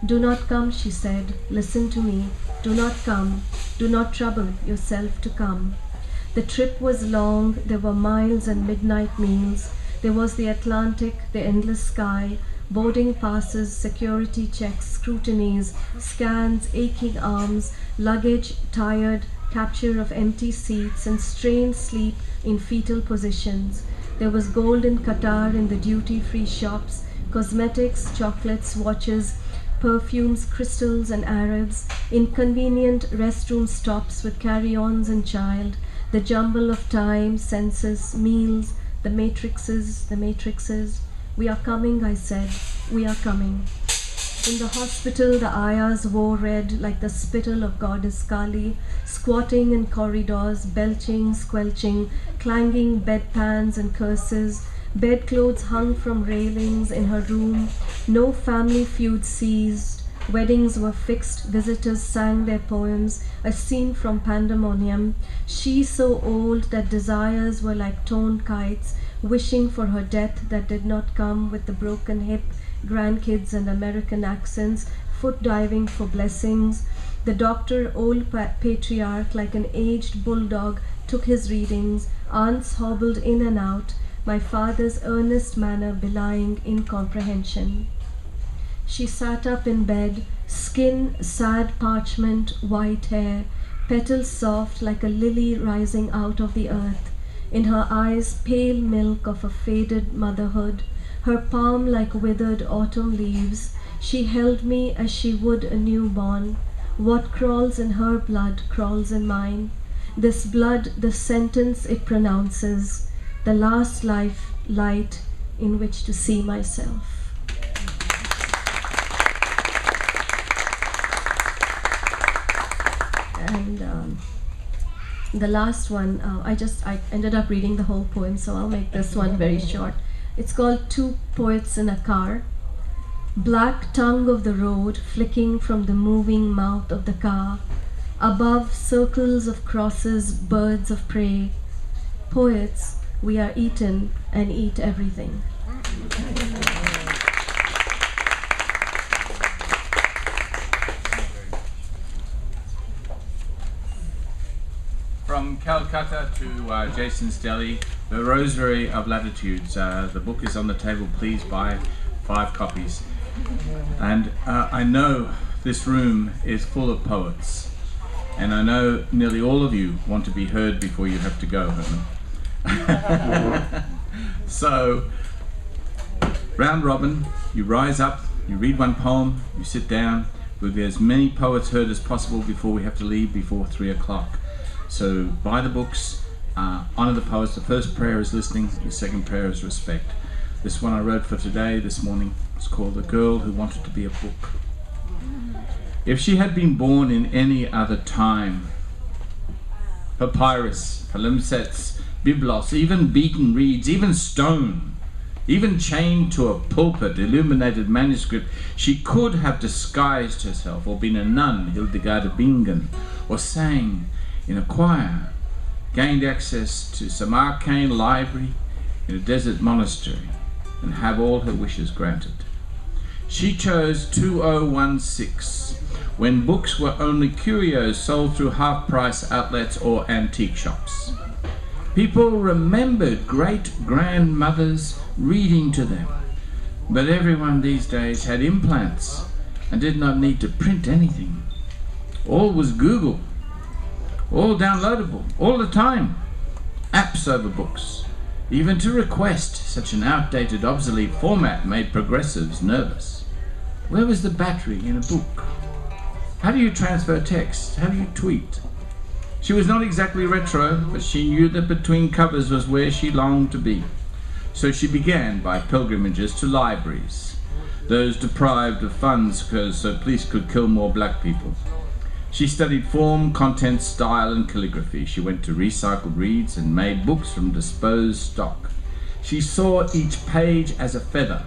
Do not come, she said, listen to me. Do not come. Do not trouble yourself to come. The trip was long, there were miles and midnight meals. There was the Atlantic, the endless sky, boarding passes, security checks, scrutinies, scans, aching arms, luggage, tired, capture of empty seats, and strained sleep in fetal positions. There was gold in Qatar in the duty-free shops, cosmetics, chocolates, watches, perfumes, crystals, and Arabs, inconvenient restroom stops with carry-ons and child, the jumble of time, census, meals, the matrixes. We are coming, I said, we are coming. In the hospital, the ayahs wore red like the spittle of goddess Kali, squatting in corridors, belching, squelching, clanging bedpans and curses. Bedclothes hung from railings in her room. No family feud ceased. Weddings were fixed. Visitors sang their poems, a scene from Pandemonium. She so old that desires were like torn kites, wishing for her death that did not come, with the broken hip, grandkids and American accents, foot diving for blessings. The doctor, old patriarch, like an aged bulldog, took his readings. Aunts hobbled in and out, my father's earnest manner belying incomprehension. She sat up in bed, skin sad parchment, white hair, petals soft like a lily rising out of the earth. In her eyes, pale milk of a faded motherhood, her palm like withered autumn leaves. She held me as she would a newborn. What crawls in her blood crawls in mine. This blood, the sentence it pronounces, the last life light in which to see myself. And the last one, I ended up reading the whole poem, so I'll make this one very short. It's called Two Poets in a Car. Black tongue of the road flicking from the moving mouth of the car. Above, circles of crosses, birds of prey. Poets, we are eaten and eat everything. From Calcutta to Jason's Delhi, The Rosary of Latitudes. The book is on the table. Please buy 5 copies. And I know this room is full of poets, and I know nearly all of you want to be heard before you have to go home. So, round robin, you rise up, you read one poem, you sit down. We'll get as many poets heard as possible before we have to leave before 3 o'clock. So buy the books, honor the poets. The first prayer is listening, the second prayer is respect. This one I wrote for today, this morning. It's called The Girl Who Wanted to Be a Book. If she had been born in any other time, papyrus, palimpsests, biblos, even beaten reeds, even stone, even chained to a pulpit, illuminated manuscript. She could have disguised herself or been a nun, Hildegard of Bingen, or sang in a choir, gained access to some arcane library in a desert monastery, and have all her wishes granted. She chose 2016, when books were only curios sold through half-price outlets or antique shops. People remembered great-grandmothers reading to them, but everyone these days had implants and did not need to print anything. All was Google, all downloadable, all the time. Apps over books. Even to request such an outdated, obsolete format made progressives nervous. Where was the battery in a book? How do you transfer text? How do you tweet? She was not exactly retro, but she knew that between covers was where she longed to be. So she began by pilgrimages to libraries, those deprived of funds so police could kill more black people. She studied form, content, style, and calligraphy. She went to recycled reeds and made books from disposed stock. She saw each page as a feather.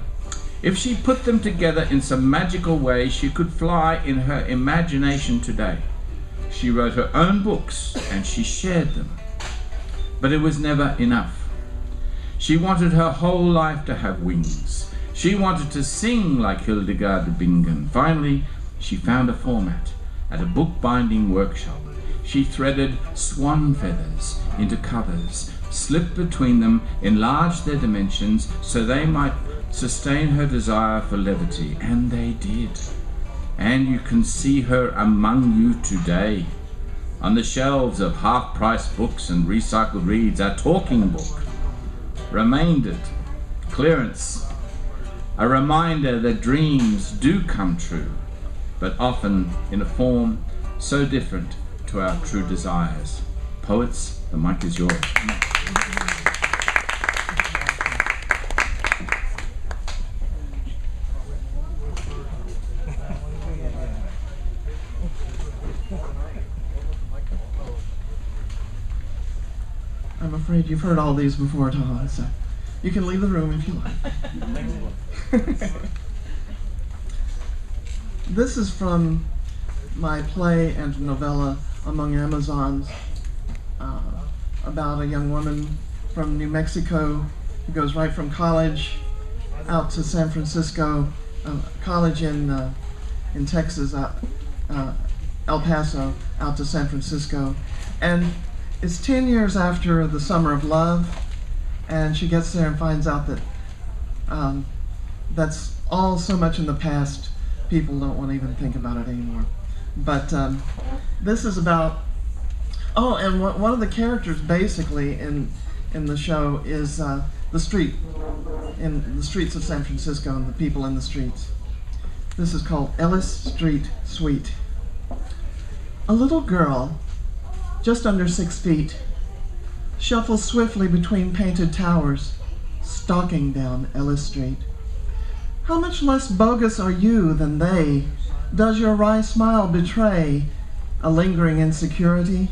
If she put them together in some magical way, she could fly in her imagination today. She wrote her own books and she shared them. But it was never enough. She wanted her whole life to have wings. She wanted to sing like Hildegard of Bingen. Finally, she found a format at a bookbinding workshop. She threaded swan feathers into covers, slipped between them, enlarged their dimensions so they might sustain her desire for levity, and they did. And you can see her among you today. On the shelves of half-price books and recycled reeds, a talking book, remaindered, clearance, a reminder that dreams do come true, but often in a form so different to our true desires. Poets, the mic is yours. I'm afraid you've heard all these before, Thom, so you can leave the room if you like. This is from my play and novella, Among Amazons, about a young woman from New Mexico who goes right from college out to San Francisco, college in Texas, El Paso, out to San Francisco. And it's 10 years after the Summer of Love, and she gets there and finds out that that's all so much in the past, people don't want to even think about it anymore. But this is about, oh, and one of the characters basically in the show is the street, in the streets of San Francisco and the people in the streets. This is called Ellis Street Suite. A little girl, just under 6 feet, shuffles swiftly between painted towers, stalking down Ellis Street. How much less bogus are you than they? Does your wry smile betray a lingering insecurity?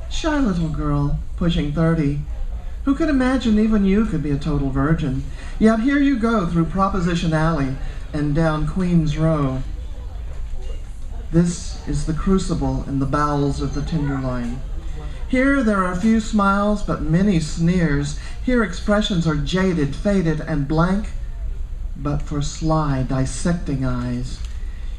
Shy little girl, pushing 30, who could imagine even you could be a total virgin? Yet here you go through Proposition Alley and down Queens Row. This is the crucible in the bowels of the Tenderloin. Here there are few smiles, but many sneers. Here expressions are jaded, faded, and blank, but for sly, dissecting eyes.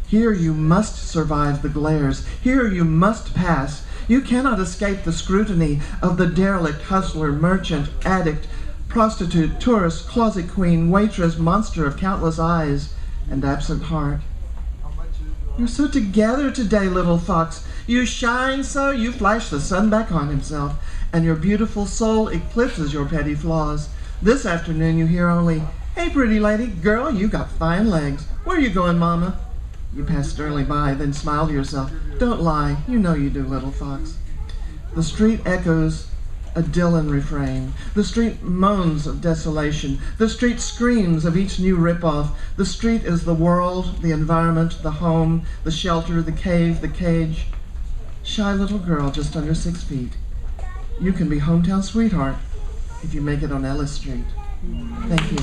Here you must survive the glares. Here you must pass. You cannot escape the scrutiny of the derelict, hustler, merchant, addict, prostitute, tourist, closet queen, waitress, monster of countless eyes and absent heart. You're so together today, little fox. You shine so, you flash the sun back on himself, and your beautiful soul eclipses your petty flaws. This afternoon you hear only, "Hey, pretty lady, girl, you got fine legs. Where you going, mama?" You pass sternly by, then smile to yourself. Don't lie, you know you do, little fox. The street echoes a Dylan refrain. The street moans of desolation. The street screams of each new ripoff. The street is the world, the environment, the home, the shelter, the cave, the cage. Shy little girl just under 6 feet. You can be hometown sweetheart if you make it on Ellis Street. Thank you.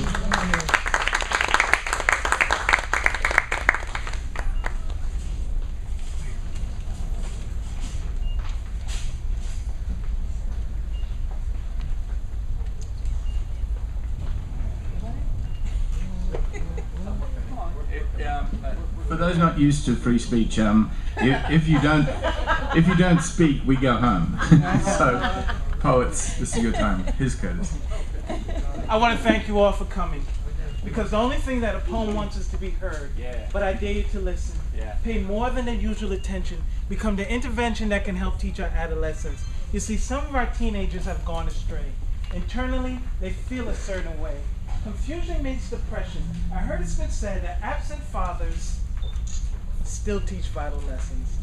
For those not used to free speech, if you don't speak, we go home. So, poets, this is your time. His courtesy. I want to thank you all for coming. Because the only thing that a poem wants is to be heard. But I dare you to listen. Pay more than the usual attention. Become the intervention that can help teach our adolescents. You see, some of our teenagers have gone astray. Internally, they feel a certain way. Confusion meets depression. I heard it's been said that absent fathers still teach vital lessons.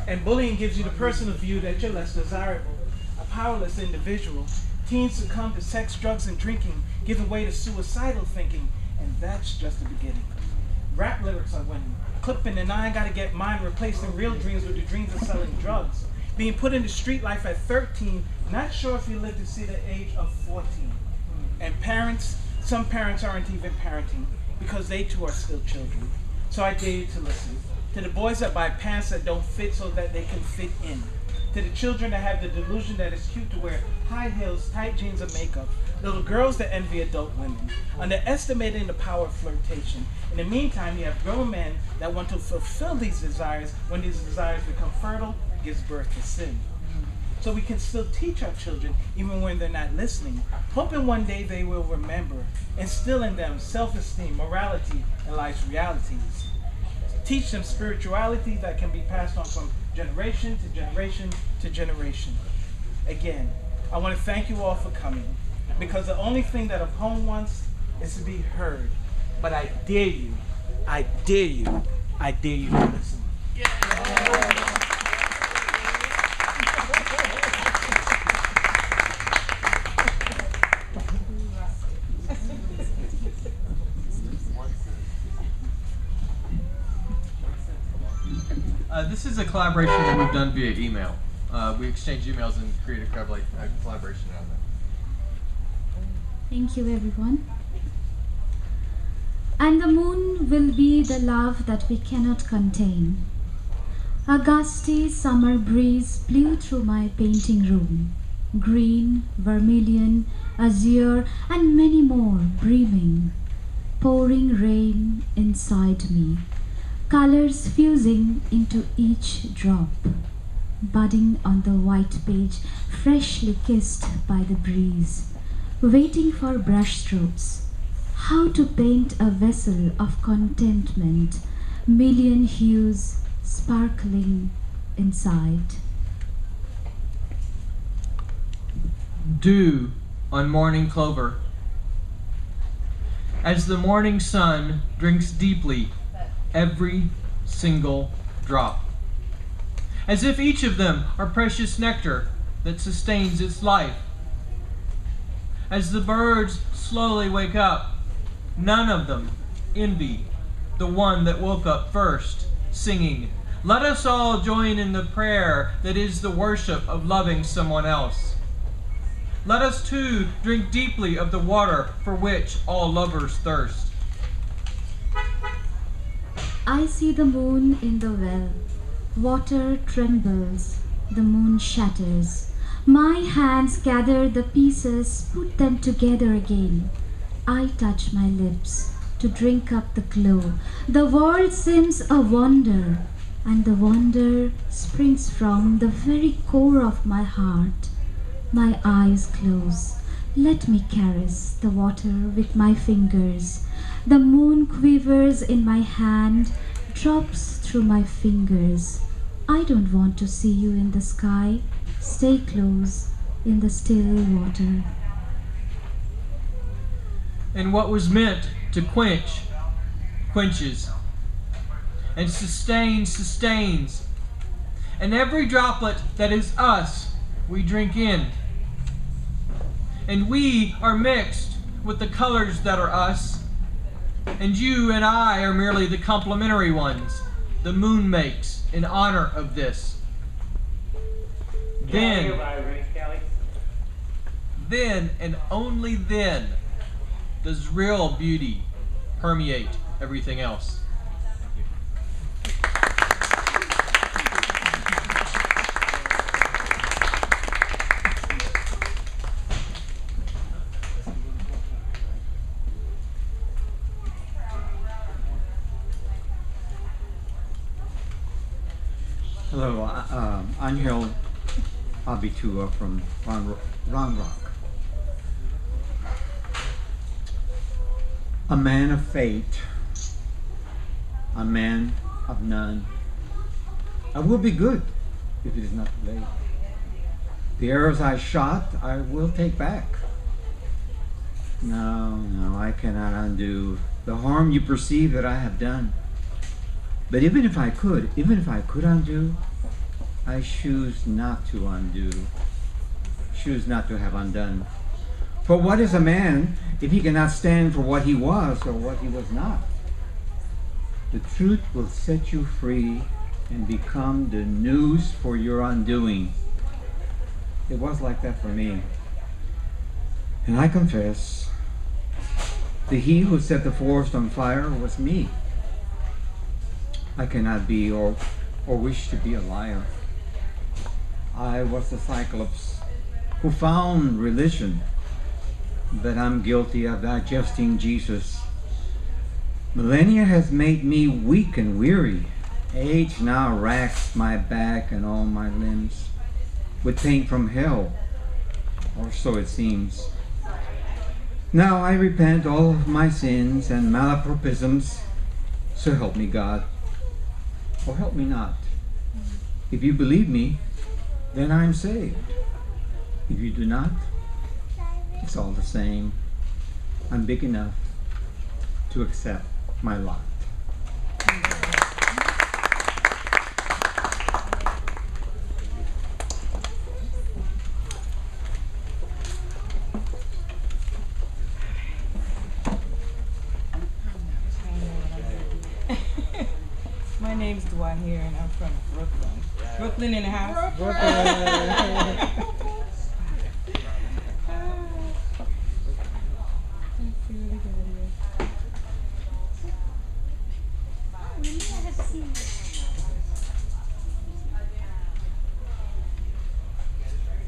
And bullying gives you the personal view that you're less desirable, a powerless individual. Teens succumb to sex, drugs, and drinking, giving way to suicidal thinking, and that's just the beginning. Rap lyrics are winning. Clipping and I gotta get mine, replacing real dreams with the dreams of selling drugs. Being put into street life at 13, not sure if you live to see the age of 14. And parents, some parents aren't even parenting because they too are still children. So I dare you to listen. To the boys that buy pants that don't fit so that they can fit in. To the children that have the delusion that it's cute to wear high heels, tight jeans, and makeup. Little girls that envy adult women. Underestimating the power of flirtation. In the meantime, you have grown men that want to fulfill these desires. When these desires become fertile, it gives birth to sin. So we can still teach our children even when they're not listening, hoping one day they will remember, instill in them self-esteem, morality, and life's realities. Teach them spirituality that can be passed on from generation to generation to generation. Again, I want to thank you all for coming, because the only thing that a poem wants is to be heard. But I dare you to listen. This is a collaboration that we've done via email. We exchange emails and create a collaboration out of that. Thank you, everyone. And the moon will be the love that we cannot contain. A gusty summer breeze blew through my painting room. Green, vermilion, azure, and many more brimming. Pouring rain inside me. Colors fusing into each drop, budding on the white page, freshly kissed by the breeze, waiting for brushstrokes. How to paint a vessel of contentment, million hues sparkling inside. Dew on morning clover. As the morning sun drinks deeply every single drop, as if each of them are precious nectar that sustains its life. As the birds slowly wake up, none of them envy the one that woke up first, singing, "Let us all join in the prayer that is the worship of loving someone else. Let us too drink deeply of the water for which all lovers thirst." I see the moon in the well. Water trembles, the moon shatters. My hands gather the pieces, put them together again. I touch my lips to drink up the glow. The world seems a wonder, and the wonder springs from the very core of my heart. My eyes close. Let me caress the water with my fingers. The moon quivers in my hand, drops through my fingers. I don't want to see you in the sky. Stay close in the still water. And what was meant to quench, quenches. And sustain, sustains. And every droplet that is us, we drink in. And we are mixed with the colors that are us. And you and I are merely the complementary ones the moon makes in honor of this. Then, then and only then does real beauty permeate everything else. Hello, I'm Abikhaled from Round Rock. A man of fate, a man of none. I will be good if it is not too late. The arrows I shot, I will take back. No, I cannot undo the harm you perceive that I have done. But even if I could undo, I choose not to undo, choose not to have undone. For what is a man if he cannot stand for what he was or what he was not? The truth will set you free and become the news for your undoing. It was like that for me. And I confess, the he who set the forest on fire was me. I cannot be or wish to be a liar. I was the Cyclops who found religion, but I'm guilty of digesting Jesus. Millennia has made me weak and weary. Age now racks my back and all my limbs with pain from hell, or so it seems. Now I repent all of my sins and malapropisms, so help me God. Or help me not. If you believe me, then I'm saved. If you do not, it's all the same. I'm big enough to accept my lot. My name's Dwyer here, and I'm from Brooklyn. Brooklyn in the house.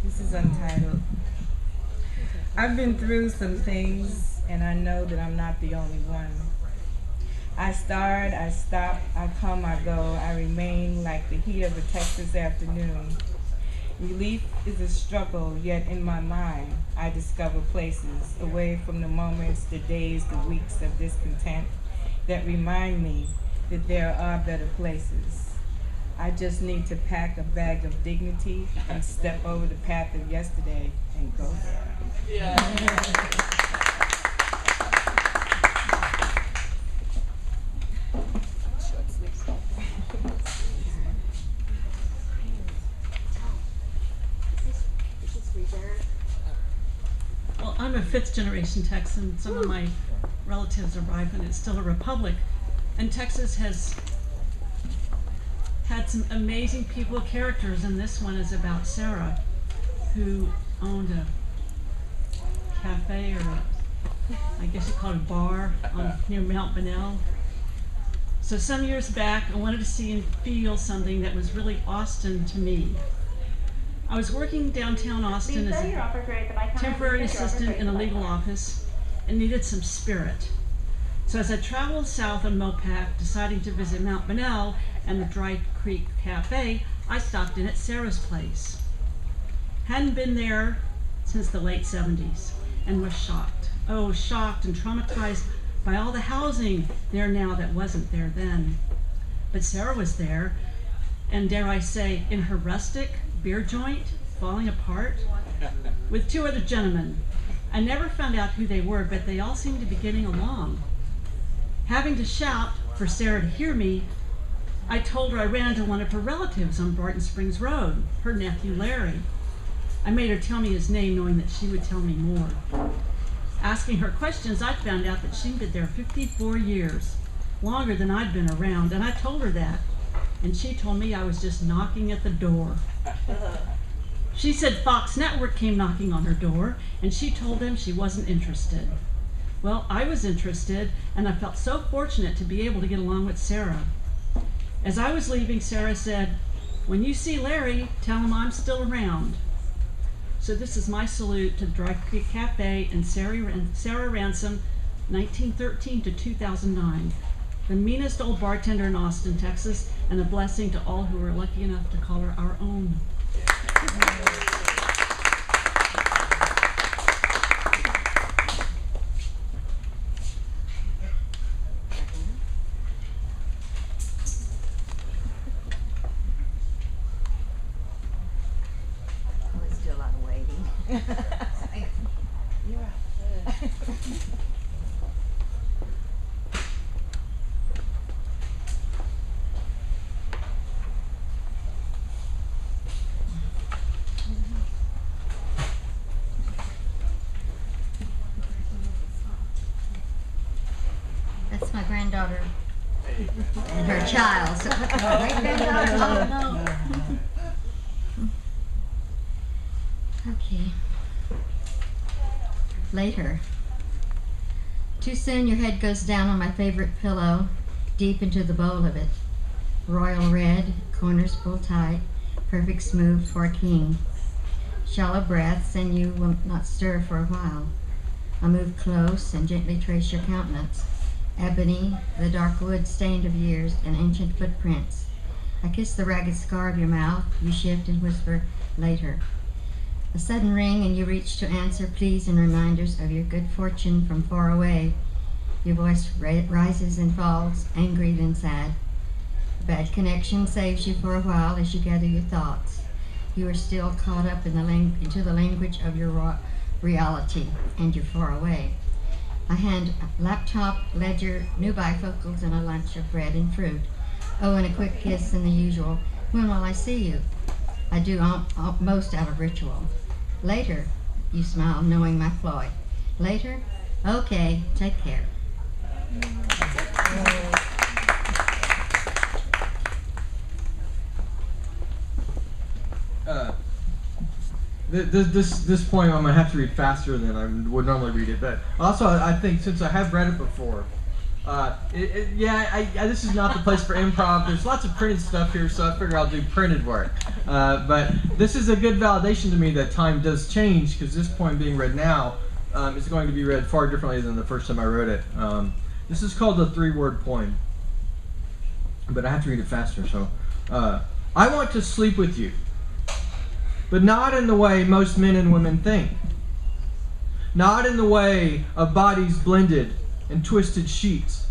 This is untitled. I've been through some things, and I know that I'm not the only one. I start, I stop, I come, I go, I remain like the heat of a Texas afternoon. Relief is a struggle, yet in my mind, I discover places away from the moments, the days, the weeks of discontent that remind me that there are better places. I just need to pack a bag of dignity and step over the path of yesterday and go there. Yeah. Well, I'm a fifth-generation Texan. Some of my relatives arrived when it's still a republic. And Texas has had some amazing people, characters, and this one is about Sarah, who owned a cafe, or I guess you call it a bar, near Mount Bonnell. So some years back, I wanted to see and feel something that was really Austin to me. I was working downtown Austin as a temporary assistant in a legal office and needed some spirit. So as I traveled south on Mopac, deciding to visit Mount Bonnell and the Dry Creek Cafe, I stopped in at Sarah's place. Hadn't been there since the late 70s and was shocked. Oh, shocked and traumatized by all the housing there now that wasn't there then. But Sarah was there, and dare I say, in her rustic beer joint, falling apart, with two other gentlemen. I never found out who they were, but they all seemed to be getting along. Having to shout for Sarah to hear me, I told her I ran into one of her relatives on Barton Springs Road, her nephew Larry. I made her tell me his name, knowing that she would tell me more. Asking her questions, I found out that she'd been there 54 years, longer than I'd been around, and I told her that. And she told me I was just knocking at the door. She said Fox Network came knocking on her door, and she told them she wasn't interested. Well, I was interested, and I felt so fortunate to be able to get along with Sarah. As I was leaving, Sarah said, "When you see Larry, tell him I'm still around." So this is my salute to the Dry Creek Cafe and Sarah Ransom, 1913 to 2009. The meanest old bartender in Austin, Texas, and a blessing to all who were lucky enough to call her our own. We're still on waiting. You're up. That's my granddaughter and her child. So, great-granddaughter. Oh, no. Okay. Later. Too soon your head goes down on my favorite pillow, deep into the bowl of it. Royal red, corners pull tight, perfect smooth for a king. Shallow breaths, and you will not stir for a while. I move close and gently trace your countenance. Ebony, the dark wood stained of years and ancient footprints. I kiss the ragged scar of your mouth. You shift and whisper, later. A sudden ring, and you reach to answer pleas and reminders of your good fortune from far away. Your voice rises and falls, angry then sad. A bad connection saves you for a while as you gather your thoughts. You are still caught up in into the language of your reality, and you're far away. I hand a laptop, ledger, new bifocals, and a lunch of bread and fruit. Oh, and a quick kiss and the usual, "When will I see you?" I do most out of ritual. Later, you smile, knowing my ploy. Later? Okay, take care. This poem I'm gonna have to read faster than I would normally read it, but also I think since I have read it before, this is not the place for improv. There's lots of printed stuff here, so I figure I'll do printed work. But this is a good validation to me that time does change, because this poem being read now is going to be read far differently than the first time I wrote it. This is called a 3-word poem, but I have to read it faster. So, I want to sleep with you, but not in the way most men and women think. Not in the way of bodies blended in twisted sheets,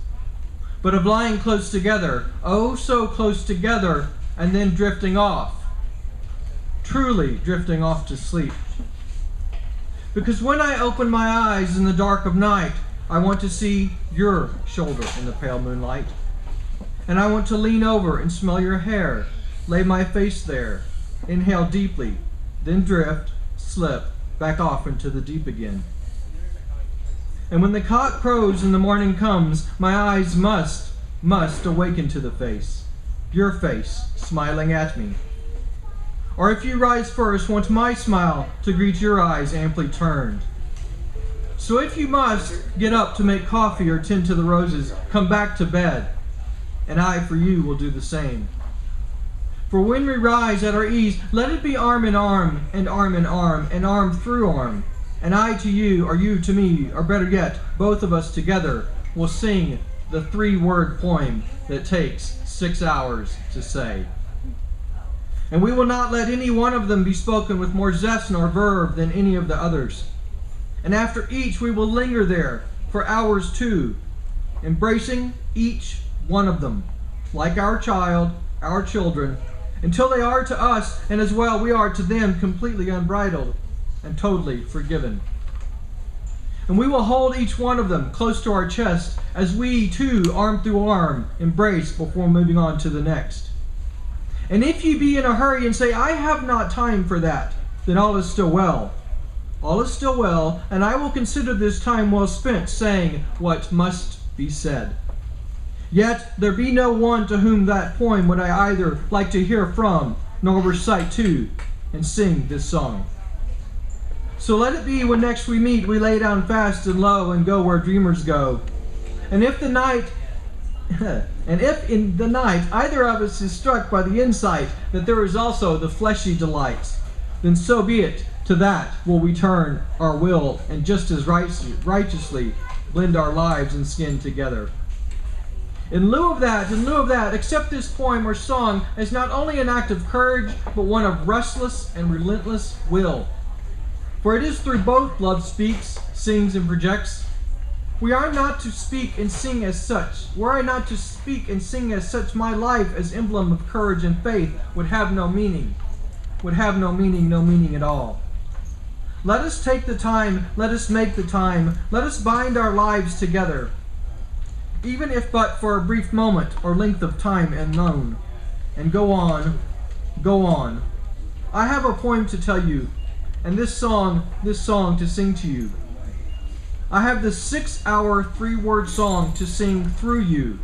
but of lying close together, oh so close together, and then drifting off, truly drifting off to sleep. Because when I open my eyes in the dark of night, I want to see your shoulder in the pale moonlight. And I want to lean over and smell your hair, lay my face there, inhale deeply, then drift, slip, back off into the deep again. And when the cock crows and the morning comes, my eyes must awaken to the face, your face, smiling at me. Or if you rise first, want my smile to greet your eyes amply turned. So if you must get up to make coffee or tend to the roses, come back to bed, and I for you will do the same. For when we rise at our ease, let it be arm in arm, and arm in arm, and arm through arm. And I to you, or you to me, or better yet, both of us together will sing the 3-word poem that takes 6 hours to say. And we will not let any one of them be spoken with more zest nor verve than any of the others. And after each we will linger there for hours too, embracing each one of them, like our child, our children, until they are to us, and as well we are to them, completely unbridled and totally forgiven. And we will hold each one of them close to our chest as we too, arm through arm, embrace before moving on to the next. And if you be in a hurry and say, I have not time for that, then all is still well. All is still well, and I will consider this time well spent saying what must be said. Yet there be no one to whom that poem would I either like to hear from, nor recite to, and sing this song. So let it be when next we meet, we lay down fast and low and go where dreamers go. And if in the night either of us is struck by the insight that there is also the fleshy delights, then so be it. To that will we turn our will and just as righteously blend our lives and skin together. In lieu of that, accept this poem or song as not only an act of courage, but one of restless and relentless will. For it is through both love speaks, sings, and projects. We are not to speak and sing as such. Were I not to speak and sing as such, my life as emblem of courage and faith would have no meaning. Would have no meaning at all. Let us take the time, let us make the time, let us bind our lives together, even if but for a brief moment or length of time unknown. And go on, go on. I have a poem to tell you, and this song to sing to you. I have the 6-hour 3-word song to sing through you.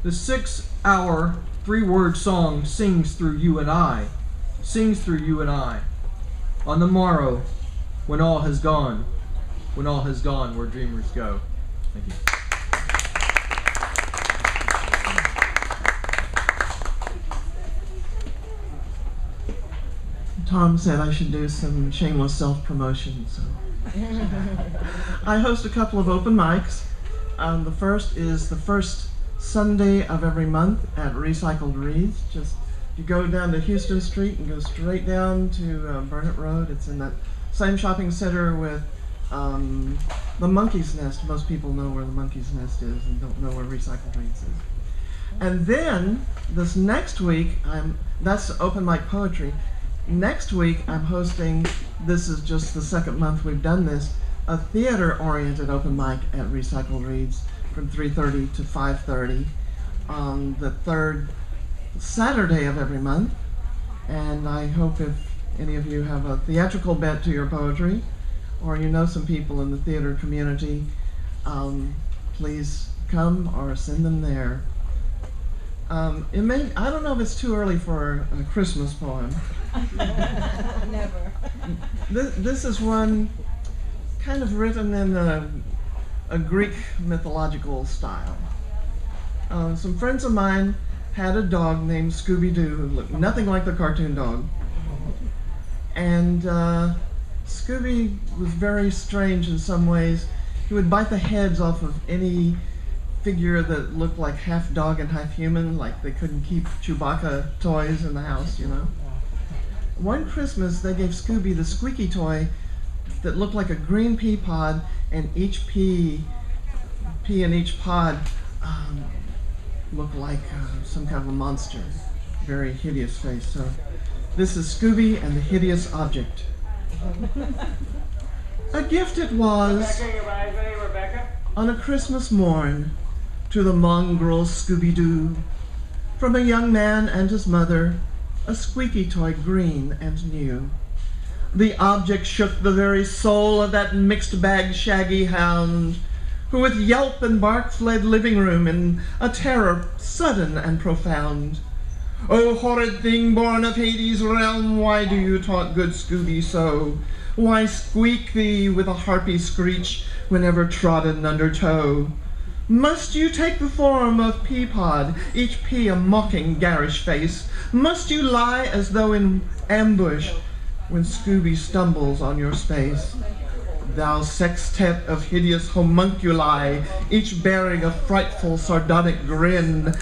The 6-hour 3-word song sings through you and I. Sings through you and I. On the morrow, when all has gone, where dreamers go. Thank you. Thom said I should do some shameless self-promotion, so I host a couple of open mics. The first is the first Sunday of every month at Recycled Reeds. Just you go down to Houston Street and go straight down to Burnett Road. It's in that same shopping center with the Monkey's Nest. Most people know where the Monkey's Nest is and don't know where Recycled Reeds is. And then this next week, that's open mic poetry. Next week, I'm hosting, this is just the second month we've done this, a theater-oriented open mic at Recycled Reeds from 3:30 to 5:30 on the third Saturday of every month. And I hope if any of you have a theatrical bent to your poetry, or you know some people in the theater community, please come or send them there. I don't know if it's too early for a Christmas poem. Never. This is one kind of written in a Greek mythological style. Some friends of mine had a dog named Scooby-Doo who looked nothing like the cartoon dog. And Scooby was very strange in some ways. He would bite the heads off of any figure that looked like half dog and half human, like they couldn't keep Chewbacca toys in the house, you know. One Christmas, they gave Scooby the squeaky toy that looked like a green pea pod, and each pea in each pod looked like some kind of a monster. Very hideous face. So this is Scooby and the Hideous Object. A gift it was on a Christmas morn to the mongrel Scooby-Doo, from a young man and his mother, a squeaky toy green and new. The object shook the very soul of that mixed-bag shaggy hound, who with yelp and bark fled living room in a terror sudden and profound. O horrid thing born of Hades' realm, why do you taunt good Scooby so? Why squeak thee with a harpy screech whenever trodden under toe? Must you take the form of pea-pod, each pea a mocking garish face? Must you lie as though in ambush when Scooby stumbles on your space? Thou sextet of hideous homunculi, each bearing a frightful sardonic grin,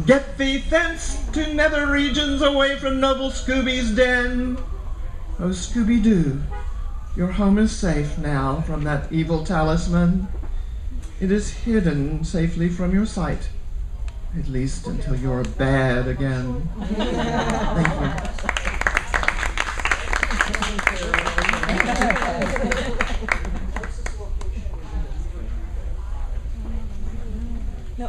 get thee thence to nether regions away from noble Scooby's den. Oh, Scooby-Doo, your home is safe now from that evil talisman. It is hidden safely from your sight, at least until you're bad again. Thank you. No.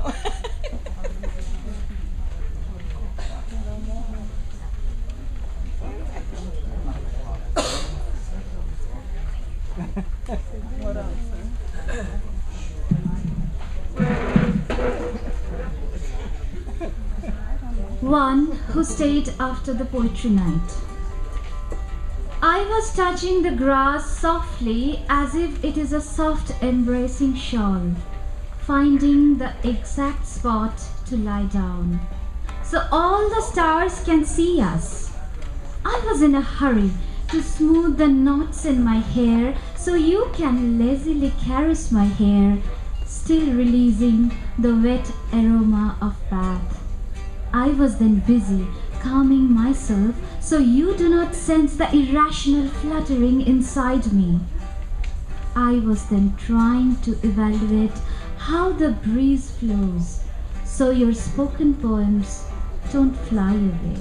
Hold on, sir. One who stayed after the poetry night. I was touching the grass softly as if it is a soft embracing shawl, finding the exact spot to lie down, so all the stars can see us. I was in a hurry to smooth the knots in my hair so you can lazily caress my hair, still releasing the wet aroma of bath. I was then busy calming myself so you do not sense the irrational fluttering inside me. I was then trying to evaluate how the breeze flows so your spoken poems don't fly away.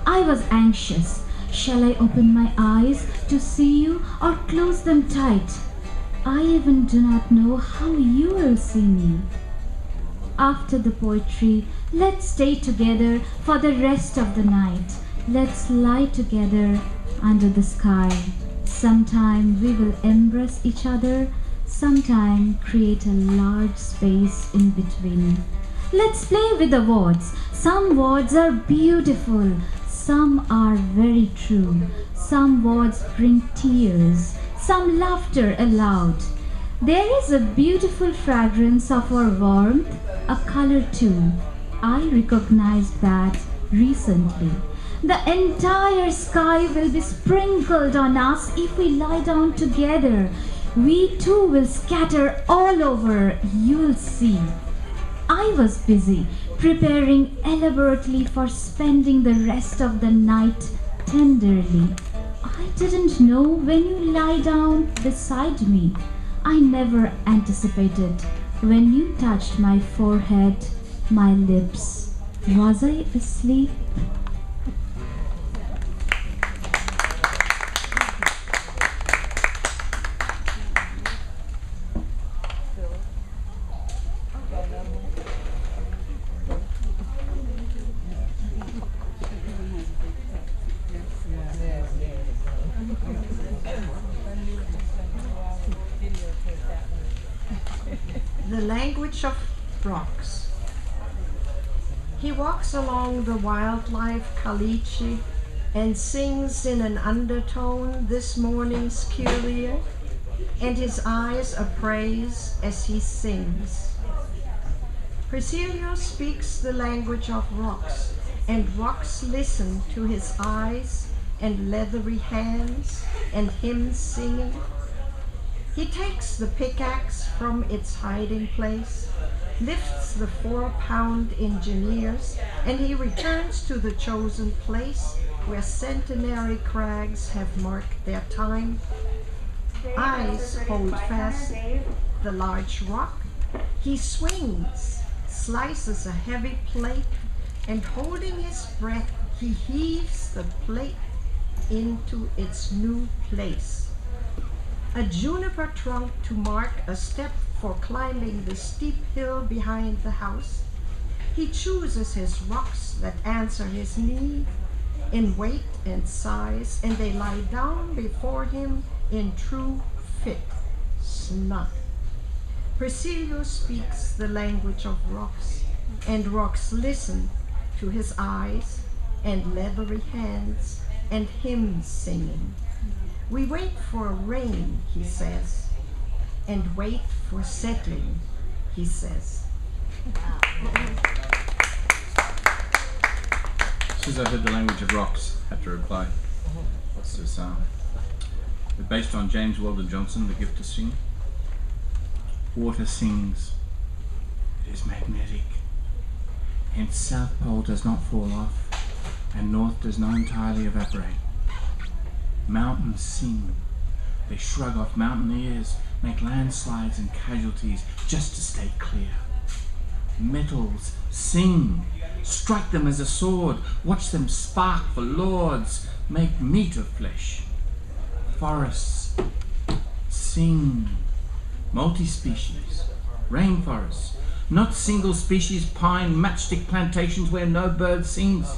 I was anxious. Shall I open my eyes to see you or close them tight? I even do not know how you will see me. After the poetry, let's stay together for the rest of the night. Let's lie together under the sky. Sometime we will embrace each other, sometime create a large space in between. Let's play with the words. Some words are beautiful, some are very true. Some words bring tears, some laughter aloud. There is a beautiful fragrance of our warmth, a color too. I recognized that recently. The entire sky will be sprinkled on us if we lie down together. We too will scatter all over, you'll see. I was busy preparing elaborately for spending the rest of the night tenderly. I didn't know when you lie down beside me. I never anticipated when you touched my forehead, my lips. Was I asleep? The language of rocks. He walks along the wildlife caliche and sings in an undertone this morning's Kyrie, and his eyes appraise as he sings. Priscilla speaks the language of rocks, and rocks listen to his eyes and leathery hands and him singing. He takes the pickaxe from its hiding place, lifts the 4-pound engineers, and he returns to the chosen place where centenary crags have marked their time. Eyes hold fast the large rock. He swings, slices a heavy plate, and holding his breath, he heaves the plate into its new place. A juniper trunk to mark a step for climbing the steep hill behind the house. He chooses his rocks that answer his need in weight and size, and they lie down before him in true fit, snug. Priscilla speaks the language of rocks, and rocks listen to his eyes and leathery hands and hymn singing. We wait for rain, he says, and wait for settling, he says. As soon as I heard the language of rocks, I had to reply. What's this? Based on James Weldon Johnson, The Gift to Sing. Water sings. It is magnetic. Hence South Pole does not fall off, and North does not entirely evaporate. Mountains sing. They shrug off mountaineers, make landslides and casualties just to stay clear. Metals sing. Strike them as a sword. Watch them spark for lords. Make meat of flesh. Forests sing. Multi-species. Rainforests. Not single species pine matchstick plantations where no bird sings.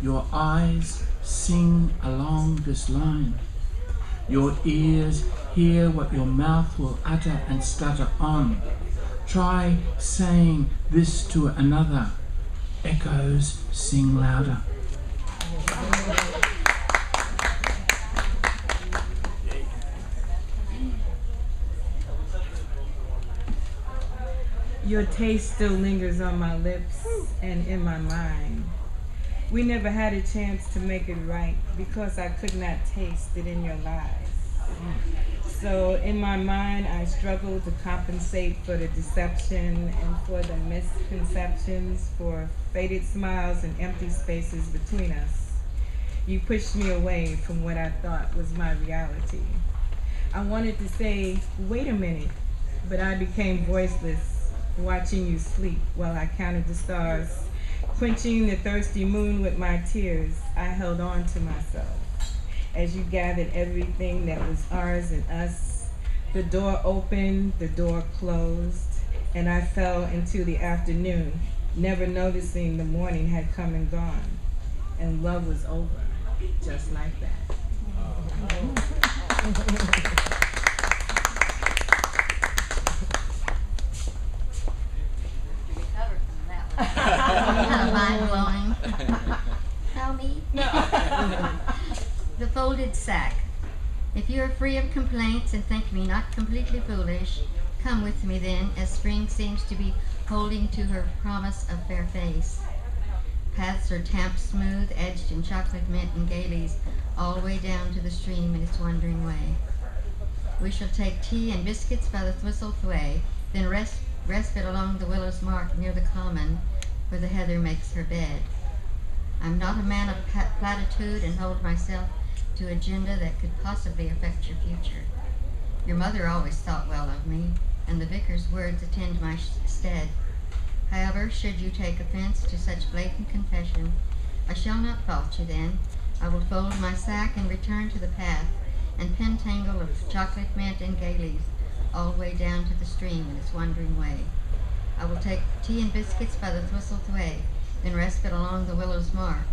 Your eyes sing along this line. Your ears hear what your mouth will utter and stutter on. Try saying this to another. Echoes sing louder. Your taste still lingers on my lips and in my mind. We never had a chance to make it right because I could not taste it in your lies. So in my mind, I struggle to compensate for the deception and for the misconceptions, for faded smiles and empty spaces between us. You pushed me away from what I thought was my reality. I wanted to say, wait a minute, but I became voiceless, watching you sleep while I counted the stars. Quenching the thirsty moon with my tears, I held on to myself. As you gathered everything that was ours and us, the door opened, the door closed, and I fell into the afternoon, never noticing the morning had come and gone, and love was over, just like that. Mind-blowing. Tell me. The folded sack. If you are free of complaints and think me not completely foolish, come with me then, as spring seems to be holding to her promise of fair face. Paths are tamped smooth, edged in chocolate mint and gailies, all the way down to the stream in its wandering way. We shall take tea and biscuits by the Thwistle-thway, then respite along the willow's mark near the common, where the heather makes her bed. I'm not a man of platitude and hold myself to agenda that could possibly affect your future. Your mother always thought well of me, and the vicar's words attend my stead. However, should you take offense to such blatant confession, I shall not fault you then. I will fold my sack and return to the path and pentangle of chocolate mint and gailies all the way down to the stream in its wandering way. I will take tea and biscuits by the Thwistle-thway, then respite along the willow's mark.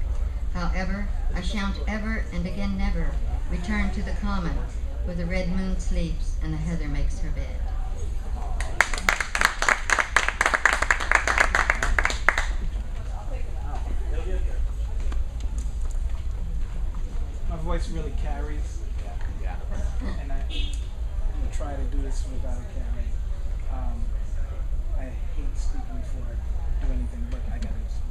However, I shan't ever and again never return to the common, where the red moon sleeps and the heather makes her bed. My voice really carries. And I'm gonna try to do this without it carrying. I hate speaking before I do anything, but I gotta just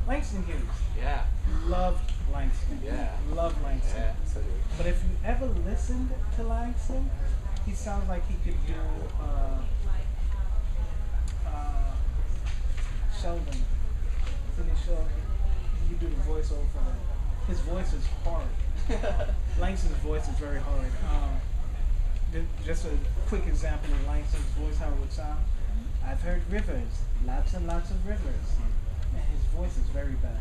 Langston Hughes. Yeah. Loved Langston. Yeah. Loved Langston. Yeah, so do we. But if you ever listened to Langston, he sounds like he could do Sheldon. Sidney Sheldon. He could do the voiceover for him. His voice is hard. Langston's voice is very hard. Just a quick example of Langston's voice, how it would sound. I've heard rivers, lots and lots of rivers. And his voice is very bad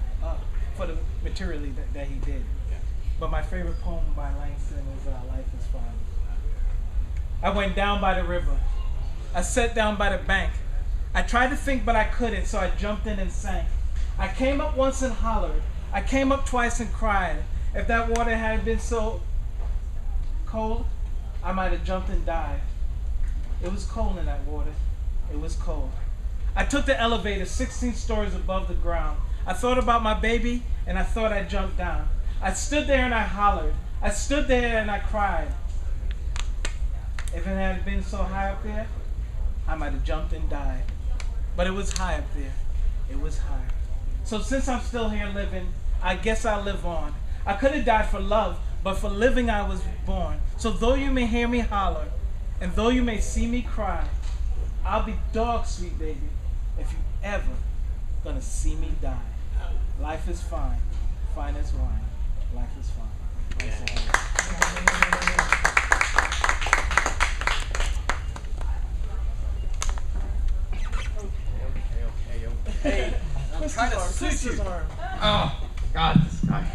for the material that he did. Yeah. But my favorite poem by Langston is Life is Fine. I went down by the river. I sat down by the bank. I tried to think, but I couldn't, so I jumped in and sank. I came up once and hollered. I came up twice and cried. If that water had been so cold, I might have jumped and died. It was cold in that water. It was cold. I took the elevator 16 stories above the ground. I thought about my baby, and I thought I'd jump down. I stood there and I hollered. I stood there and I cried. If it had been so high up there, I might have jumped and died. But it was high up there. It was high. So since I'm still here living, I guess I'll live on. I could have died for love, but for living I was born. So though you may hear me holler, and though you may see me cry, I'll be dog sweet, baby, if you ever gonna see me die. Life is fine, fine as wine. Life is fine. Okay. I'm trying to suit you. Oh, God, this guy.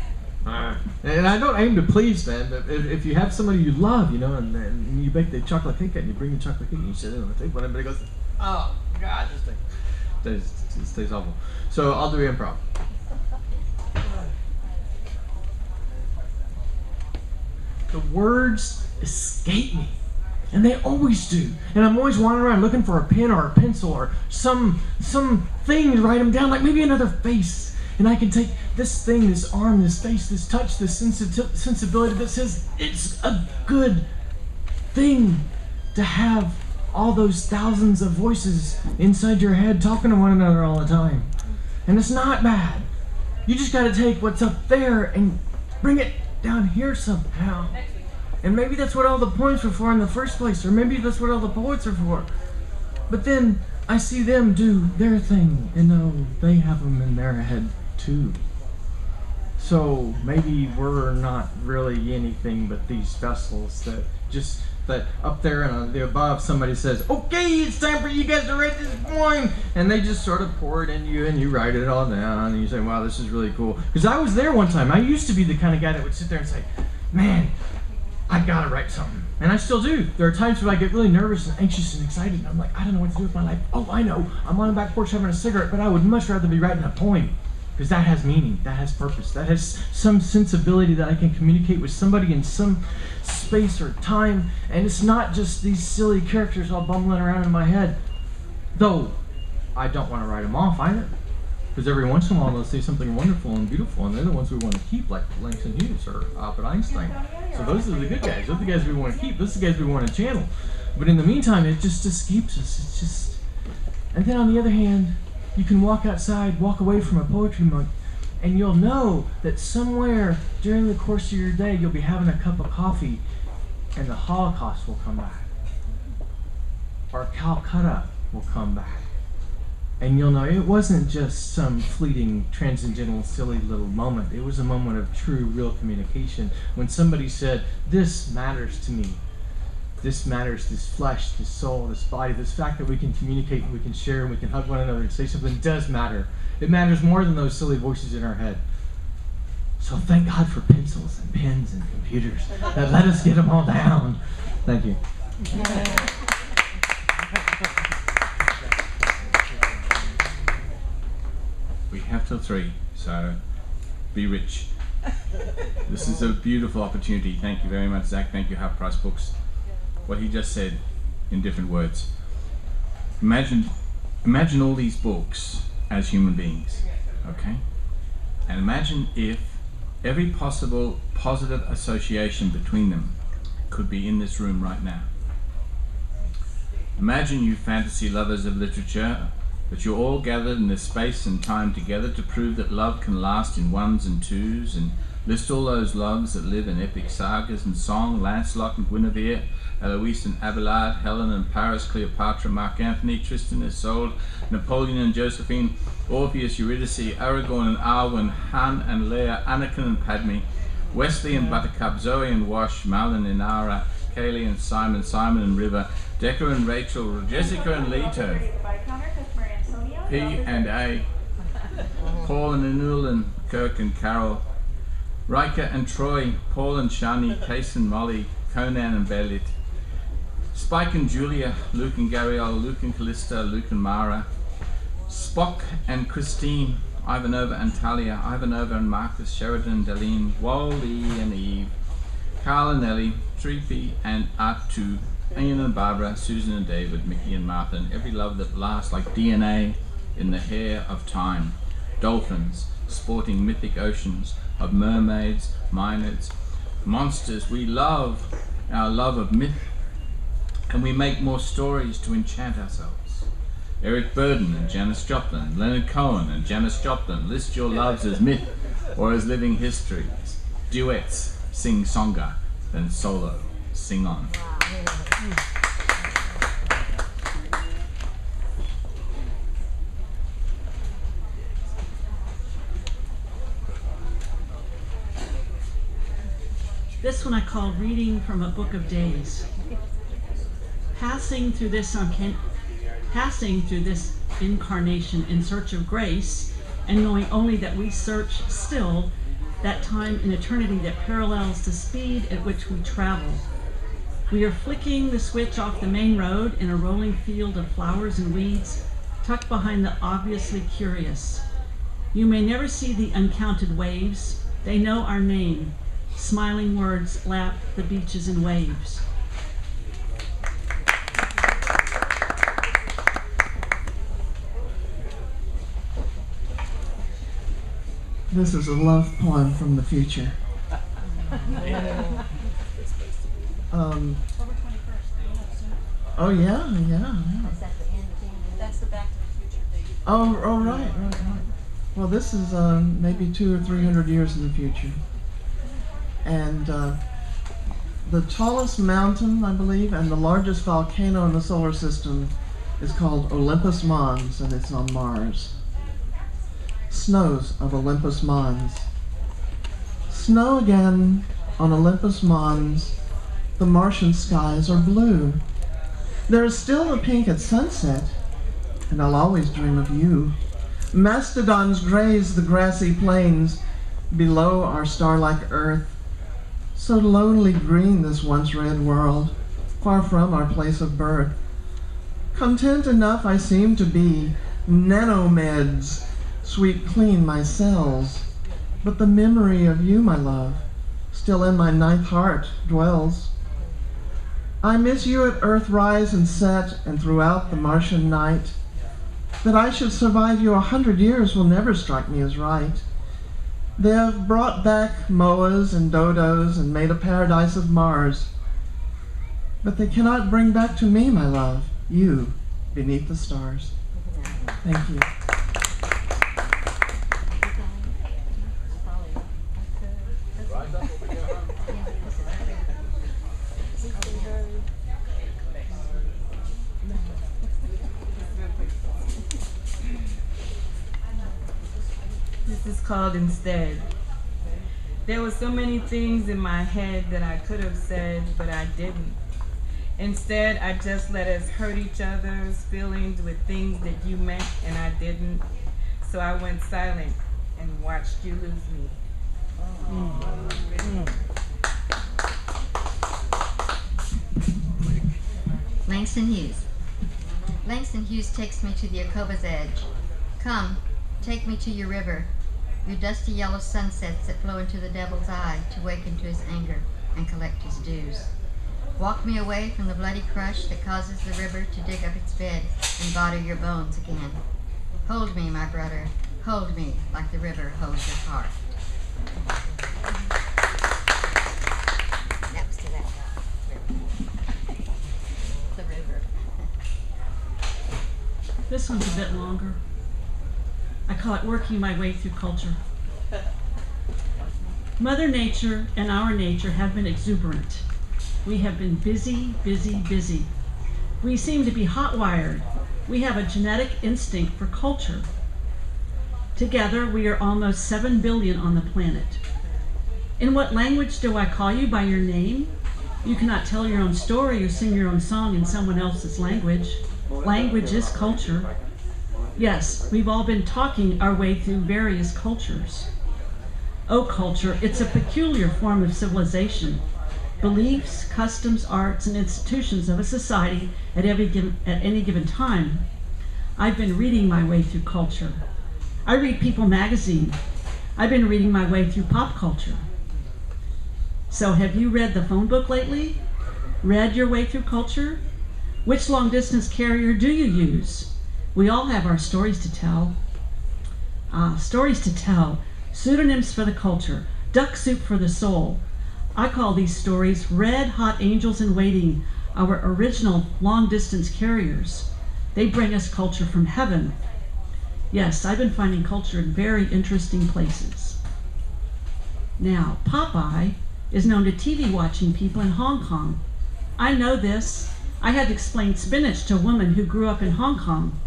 And I don't aim to please, man, but if you have somebody you love, you know, and you bake the chocolate cake and you bring the chocolate cake and you sit in on the table and everybody goes, oh, God, this thing stays awful. So I'll do improv. The words escape me, and they always do. And I'm always wandering around looking for a pen or a pencil or some thing to write them down, like maybe another face. And I can take this thing, this arm, this face, this touch, this sensibility that says it's a good thing to have all those thousands of voices inside your head talking to one another all the time. And it's not bad. You just got to take what's up there and bring it down here somehow. And maybe that's what all the poems were for in the first place, or maybe that's what all the poets are for. But then I see them do their thing, and know they have them in their head too. So maybe we're not really anything but these vessels that up there and on the above somebody says, okay, it's time for you guys to write this poem, and they just sort of pour it in you and you write it all down and you say, wow, this is really cool. Because I was there one time. I used to be the kind of guy that would sit there and say, man, I gotta write something. And I still do. There are times when I get really nervous and anxious and excited, and I'm like, I don't know what to do with my life. Oh, I know. I'm on the back porch having a cigarette, but I would much rather be writing a poem. Because that has meaning, that has purpose, that has some sensibility that I can communicate with somebody in some space or time, and it's not just these silly characters all bumbling around in my head. Though, I don't want to write them off either. Because every once in a while they'll say something wonderful and beautiful, and they're the ones we want to keep, like Langston Hughes or Albert Einstein. So those are the good guys, those are the guys we want to keep, those are the guys we want to channel. But in the meantime, it just escapes us, it's just... And then on the other hand, you can walk outside, walk away from a poetry mug, and you'll know that somewhere during the course of your day you'll be having a cup of coffee and the Holocaust will come back. Or Calcutta will come back. And you'll know it wasn't just some fleeting, transcendental, silly little moment. It was a moment of true, real communication when somebody said, this matters to me. This matters, this flesh, this soul, this body, this fact that we can communicate and we can share and we can hug one another and say something does matter. It matters more than those silly voices in our head. So thank God for pencils and pens and computers that let us get them all down. Thank you. We have till 3, so be rich. This is a beautiful opportunity. Thank you very much, Zach. Thank you, Half Price Books. What he just said in different words. Imagine all these books as human beings, okay? And imagine if every possible positive association between them could be in this room right now. Imagine you fantasy lovers of literature, that you're all gathered in this space and time together to prove that love can last in ones and twos, and list all those loves that live in epic sagas and song, Lancelot and Guinevere, Eloise and Abelard, Helen and Paris, Cleopatra, Mark Antony, Tristan and Isolde, Napoleon and Josephine, Orpheus, Eurydice, Aragorn and Arwen, Han and Leia, Anakin and Padme, Wesley and Buttercup, Zoe and Wash, Malin and Nara, Kaylee and Simon, Simon and River, Decker and Rachel, Jessica and Leto, P and A, Paul and Anul and Kirk and Carol, Riker and Troy, Paul and Shani, Case and Molly, Conan and Belit, Spike and Julia, Luke and Gariel, Luke and Callista, Luke and Mara, Spock and Christine, Ivanova and Talia, Ivanova and Marcus, Sheridan and Deline, Wally and Eve, Carl and Ellie, Treepy and Artu, Ian and Barbara, Susan and David, Mickey and Martha, and every love that lasts like DNA in the hair of time. Dolphins, sporting mythic oceans of mermaids, minards, monsters. We love our love of myth, and we make more stories to enchant ourselves. Eric Burden and Janis Joplin, Leonard Cohen and Janis Joplin, list your loves as myth or as living histories. Duets, sing songa, then solo, sing on. This one I call Reading from a Book of Days. Passing through this incarnation in search of grace, and knowing only that we search still that time in eternity that parallels the speed at which we travel. We are flicking the switch off the main road in a rolling field of flowers and weeds, tucked behind the obviously curious. You may never see the uncounted waves. They know our name. Smiling words lap the beaches and waves. This is a love poem from the future. Oh, yeah. That's the Back to the Future thing. Oh, right. Well, this is maybe 200 or 300 years in the future. And the tallest mountain, I believe, and the largest volcano in the solar system is called Olympus Mons, and it's on Mars. Snows of Olympus Mons. Snow again on Olympus Mons. The Martian skies are blue. There is still a pink at sunset, and I'll always dream of you. Mastodons graze the grassy plains below our star-like earth. So lonely green this once red world, far from our place of birth. Content enough I seem to be, nanomeds sweep clean my cells. But the memory of you, my love, still in my ninth heart dwells. I miss you at earth rise and set and throughout the Martian night. That I should survive you 100 years will never strike me as right. They have brought back moas and dodos and made a paradise of Mars. But they cannot bring back to me, my love, you beneath the stars. Thank you. This is called Instead. There were so many things in my head that I could have said, but I didn't. Instead, I just let us hurt each other's feelings with things that you meant and I didn't. So I went silent and watched you lose me. Langston Hughes. Langston Hughes takes me to the Okobo's edge. Come, take me to your river, your dusty yellow sunsets that flow into the devil's eye to waken to his anger and collect his dues. Walk me away from the bloody crush that causes the river to dig up its bed and batter your bones again. Hold me, my brother, hold me like the river holds your heart. That was to that river. The river. This one's a bit longer. I call it Working My Way Through Culture. Mother Nature and our nature have been exuberant. We have been busy, busy, busy. We seem to be hot-wired. We have a genetic instinct for culture. Together, we are almost 7 billion on the planet. In what language do I call you by your name? You cannot tell your own story or sing your own song in someone else's language. Language is culture. Yes, we've all been talking our way through various cultures. Oh, culture, it's a peculiar form of civilization. Beliefs, customs, arts, and institutions of a society at any given time. I've been reading my way through culture. I read People magazine. I've been reading my way through pop culture. So have you read the phone book lately? Read your way through culture? Which long distance carrier do you use? We all have our stories to tell. Stories to tell, pseudonyms for the culture, duck soup for the soul. I call these stories red hot angels in waiting, our original long distance carriers. They bring us culture from heaven. Yes, I've been finding culture in very interesting places. Now, Popeye is known to TV watching people in Hong Kong. I know this. I had to explain spinach to a woman who grew up in Hong Kong.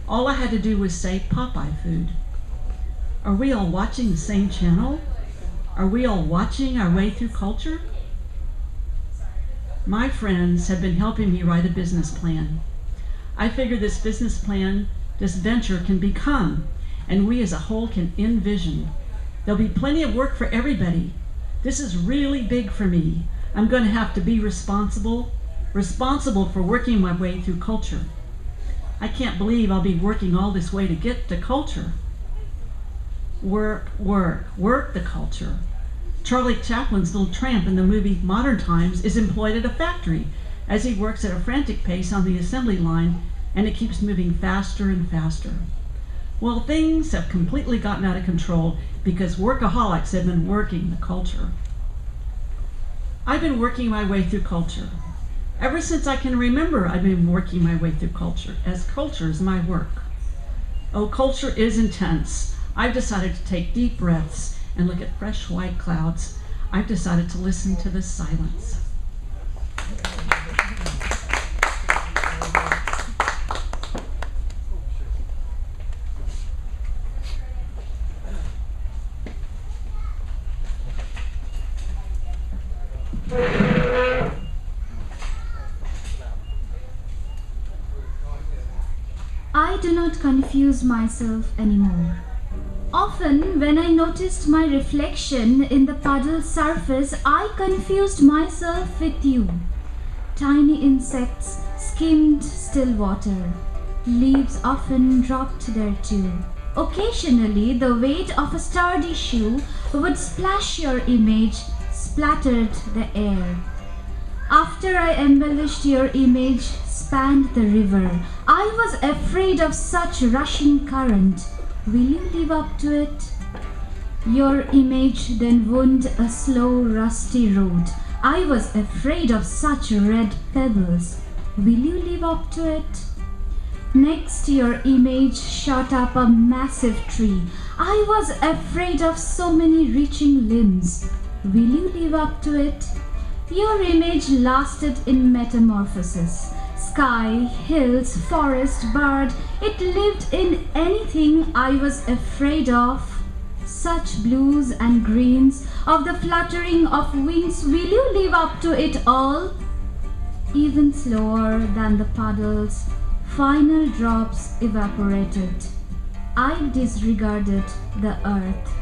All I had to do was say Popeye food. Are we all watching the same channel? Are we all watching our way through culture? My friends have been helping me write a business plan. I figure this business plan, this venture can become, and we as a whole can envision. There'll be plenty of work for everybody. This is really big for me. I'm going to have to be responsible for working my way through culture. I can't believe I'll be working all this way to get to culture. Work, work, work the culture. Charlie Chaplin's little tramp in the movie Modern Times is employed at a factory as he works at a frantic pace on the assembly line, and it keeps moving faster and faster. Well, things have completely gotten out of control because workaholics have been working the culture. I've been working my way through culture. Ever since I can remember, I've been working my way through culture, as culture is my work. Oh, culture is intense. I've decided to take deep breaths and look at fresh white clouds. I've decided to listen to the silence. I do not confuse myself anymore. Often, when I noticed my reflection in the puddle's surface, I confused myself with you. Tiny insects skimmed still water. Leaves often dropped there too. Occasionally, the weight of a sturdy shoe would splash your image, splattered the air. After I embellished your image, spanned the river, I was afraid of such rushing current. Will you live up to it? Your image then wound a slow, rusty road. I was afraid of such red pebbles. Will you live up to it? Next, your image shot up a massive tree. I was afraid of so many reaching limbs. Will you live up to it? Your image lasted in metamorphosis. Sky, hills, forest, bird, it lived in anything I was afraid of. Such blues and greens of the fluttering of wings, will you live up to it all? Even slower than the puddles, final drops evaporated. I disregarded the earth,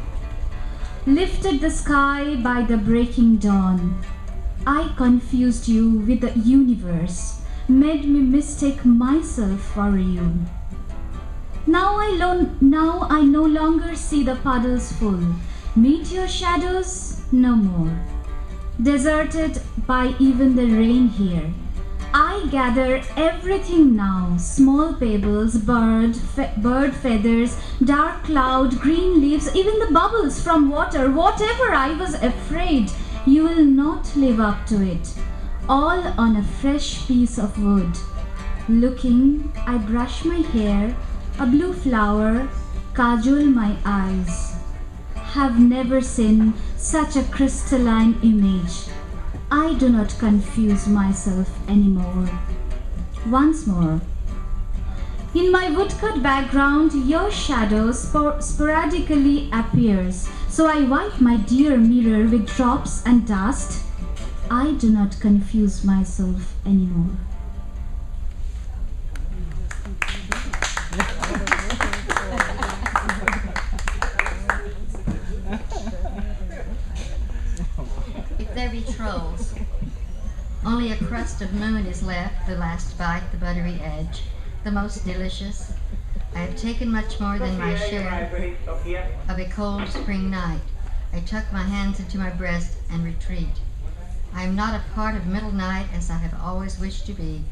lifted the sky by the breaking dawn. I confused you with the universe, made me mistake myself for you. Now I no longer see the puddles full. Meet your shadows no more. Deserted by even the rain here. I gather everything now. Small pebbles, bird feathers, dark cloud, green leaves, even the bubbles from water. Whatever I was afraid, you will not live up to it. All on a fresh piece of wood. Looking, I brush my hair, a blue flower, kajal my eyes. Have never seen such a crystalline image. I do not confuse myself anymore. Once more. In my woodcut background, your shadow sporadically appears. So I wipe my dear mirror with drops and dust. I do not confuse myself anymore. If there be trolls, only a crust of moon is left, the last bite, the buttery edge, the most delicious. I have taken much more than my share of a cold spring night. I tuck my hands into my breast and retreat. I am not a part of middle night as I have always wished to be.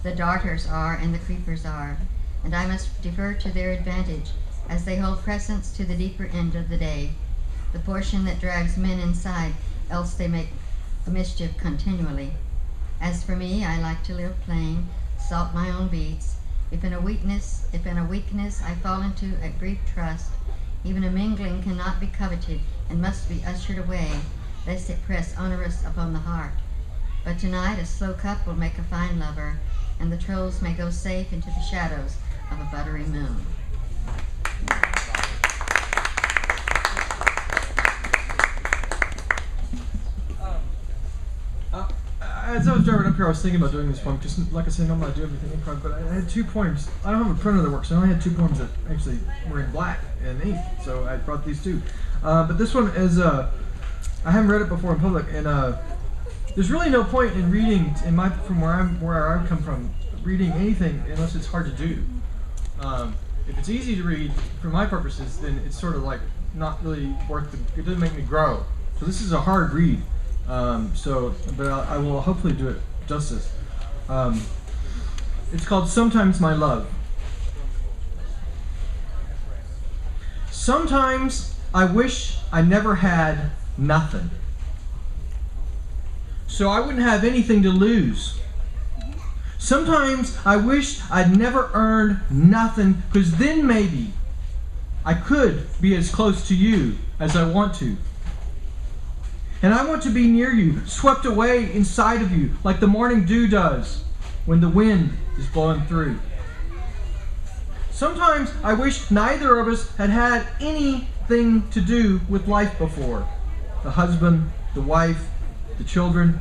The darters are and the creepers are, and I must defer to their advantage as they hold presence to the deeper end of the day, the portion that drags men inside, else they make a mischief continually. As for me, I like to live plain, salt my own beats. If in a weakness I fall into a brief trust, even a mingling cannot be coveted and must be ushered away, lest it press onerous upon the heart. But tonight a slow cup will make a fine lover, and the trolls may go safe into the shadows of a buttery moon. As I was driving up here, I was thinking about doing this poem, because like I said, normally I do everything improv, but I had 2 poems. I don't have a printer that works, so I only had 2 poems that actually were in black and ink, so I brought these 2. But this one is, I haven't read it before in public, and there's really no point in reading, from where I come from, reading anything unless it's hard to do. If it's easy to read, for my purposes, then it's sort of like not really worth it doesn't make me grow. So this is a hard read. But I will hopefully do it justice. It's called Sometimes My Love. Sometimes I wish I never had nothing, so I wouldn't have anything to lose. Sometimes I wish I'd never earned nothing, because then maybe I could be as close to you as I want to. And I want to be near you, swept away inside of you, like the morning dew does when the wind is blowing through. Sometimes I wish neither of us had had anything to do with life before. The husband, the wife, the children,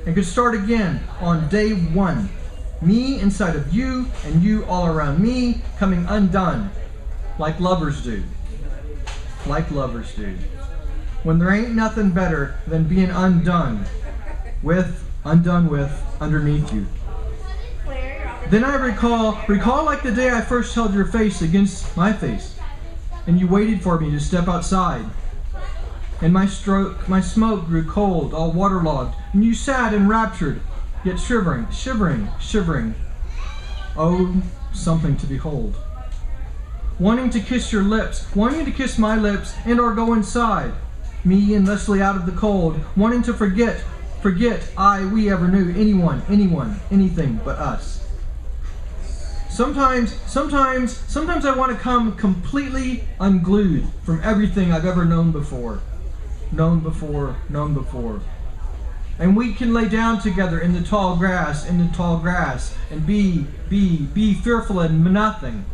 and could start again on day one. Me inside of you and you all around me, coming undone, like lovers do. Like lovers do. When there ain't nothing better than being undone with, underneath you. Then I recall like the day I first held your face against my face, and you waited for me to step outside. And my smoke grew cold, all waterlogged, and you sat enraptured, yet shivering. Oh, something to behold. Wanting to kiss your lips, wanting to kiss my lips, and or go inside. Me and Leslie out of the cold, wanting to forget we ever knew anyone, anything but us. Sometimes I want to come completely unglued from everything I've ever known before. And we can lay down together in the tall grass, and be fearful and nothing,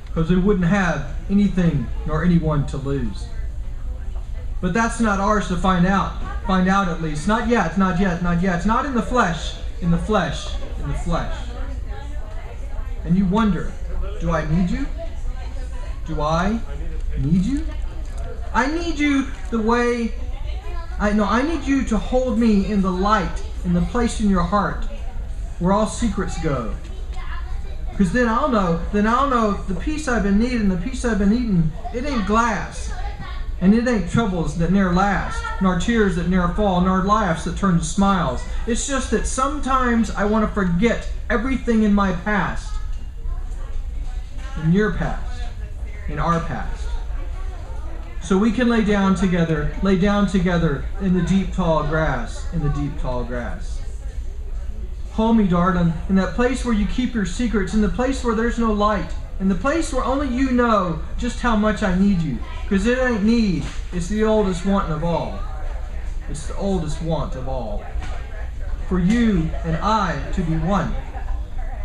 because we wouldn't have anything nor anyone to lose. But that's not ours to find out at least. Not yet. It's not in the flesh. And you wonder, do I need you? Do I need you? I need you the way, I need you to hold me in the light, in the place in your heart where all secrets go. Because then I'll know the peace I've been needing, the peace I've been eating, it ain't glass. And it ain't troubles that ne'er last, nor tears that ne'er fall, nor laughs that turn to smiles. It's just that sometimes I want to forget everything in my past, in your past, in our past. So we can lay down together in the deep tall grass, Hold me, darling, in that place where you keep your secrets, in the place where there's no light, in the place where only you know just how much I need you. Because it ain't need, it's the oldest want of all. It's the oldest want of all. For you and I to be one.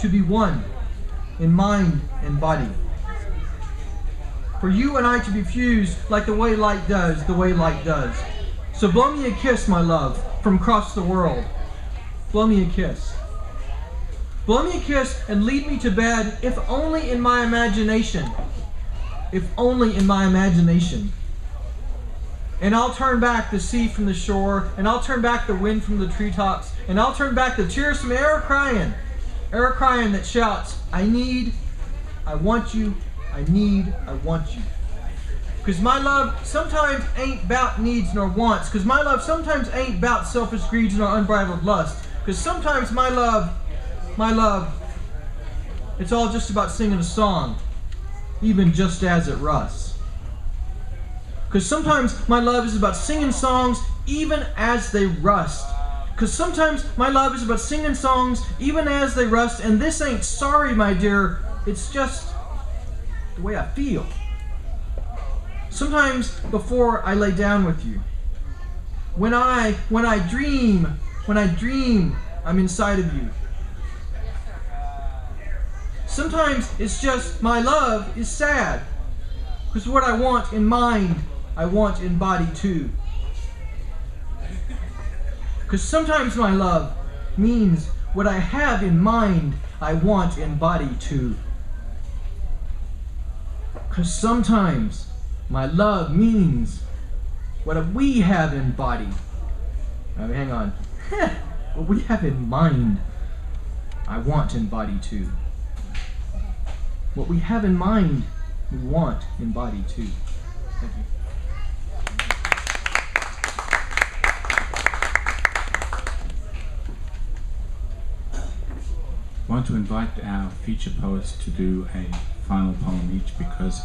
To be one in mind and body. For you and I to be fused like the way light does, So blow me a kiss, my love, from across the world. Blow me a kiss. Blow me a kiss and lead me to bed, if only in my imagination. If only in my imagination. And I'll turn back the sea from the shore, and I'll turn back the wind from the treetops, and I'll turn back the tears from air crying that shouts, I need, I want you, I need, I want you. Because my love sometimes ain't about needs nor wants. Because my love sometimes ain't about selfish greeds nor unbridled lust. Because sometimes my love, it's all just about singing a song, even just as it rusts. Because sometimes my love is about singing songs even as they rust. Because sometimes my love is about singing songs even as they rust. And this ain't sorry, my dear, it's just the way I feel. Sometimes before I lay down with you, when I dream, I'm inside of you. Sometimes it's just my love is sad, because what I want in mind, I want in body too. Because sometimes my love means what I have in mind, I want in body too. Because sometimes my love means what we have in body. Hang on. What we have in mind, I want in body too. What we have in mind, we want in body too. Thank you. I want to invite our feature poets to do a final poem each, because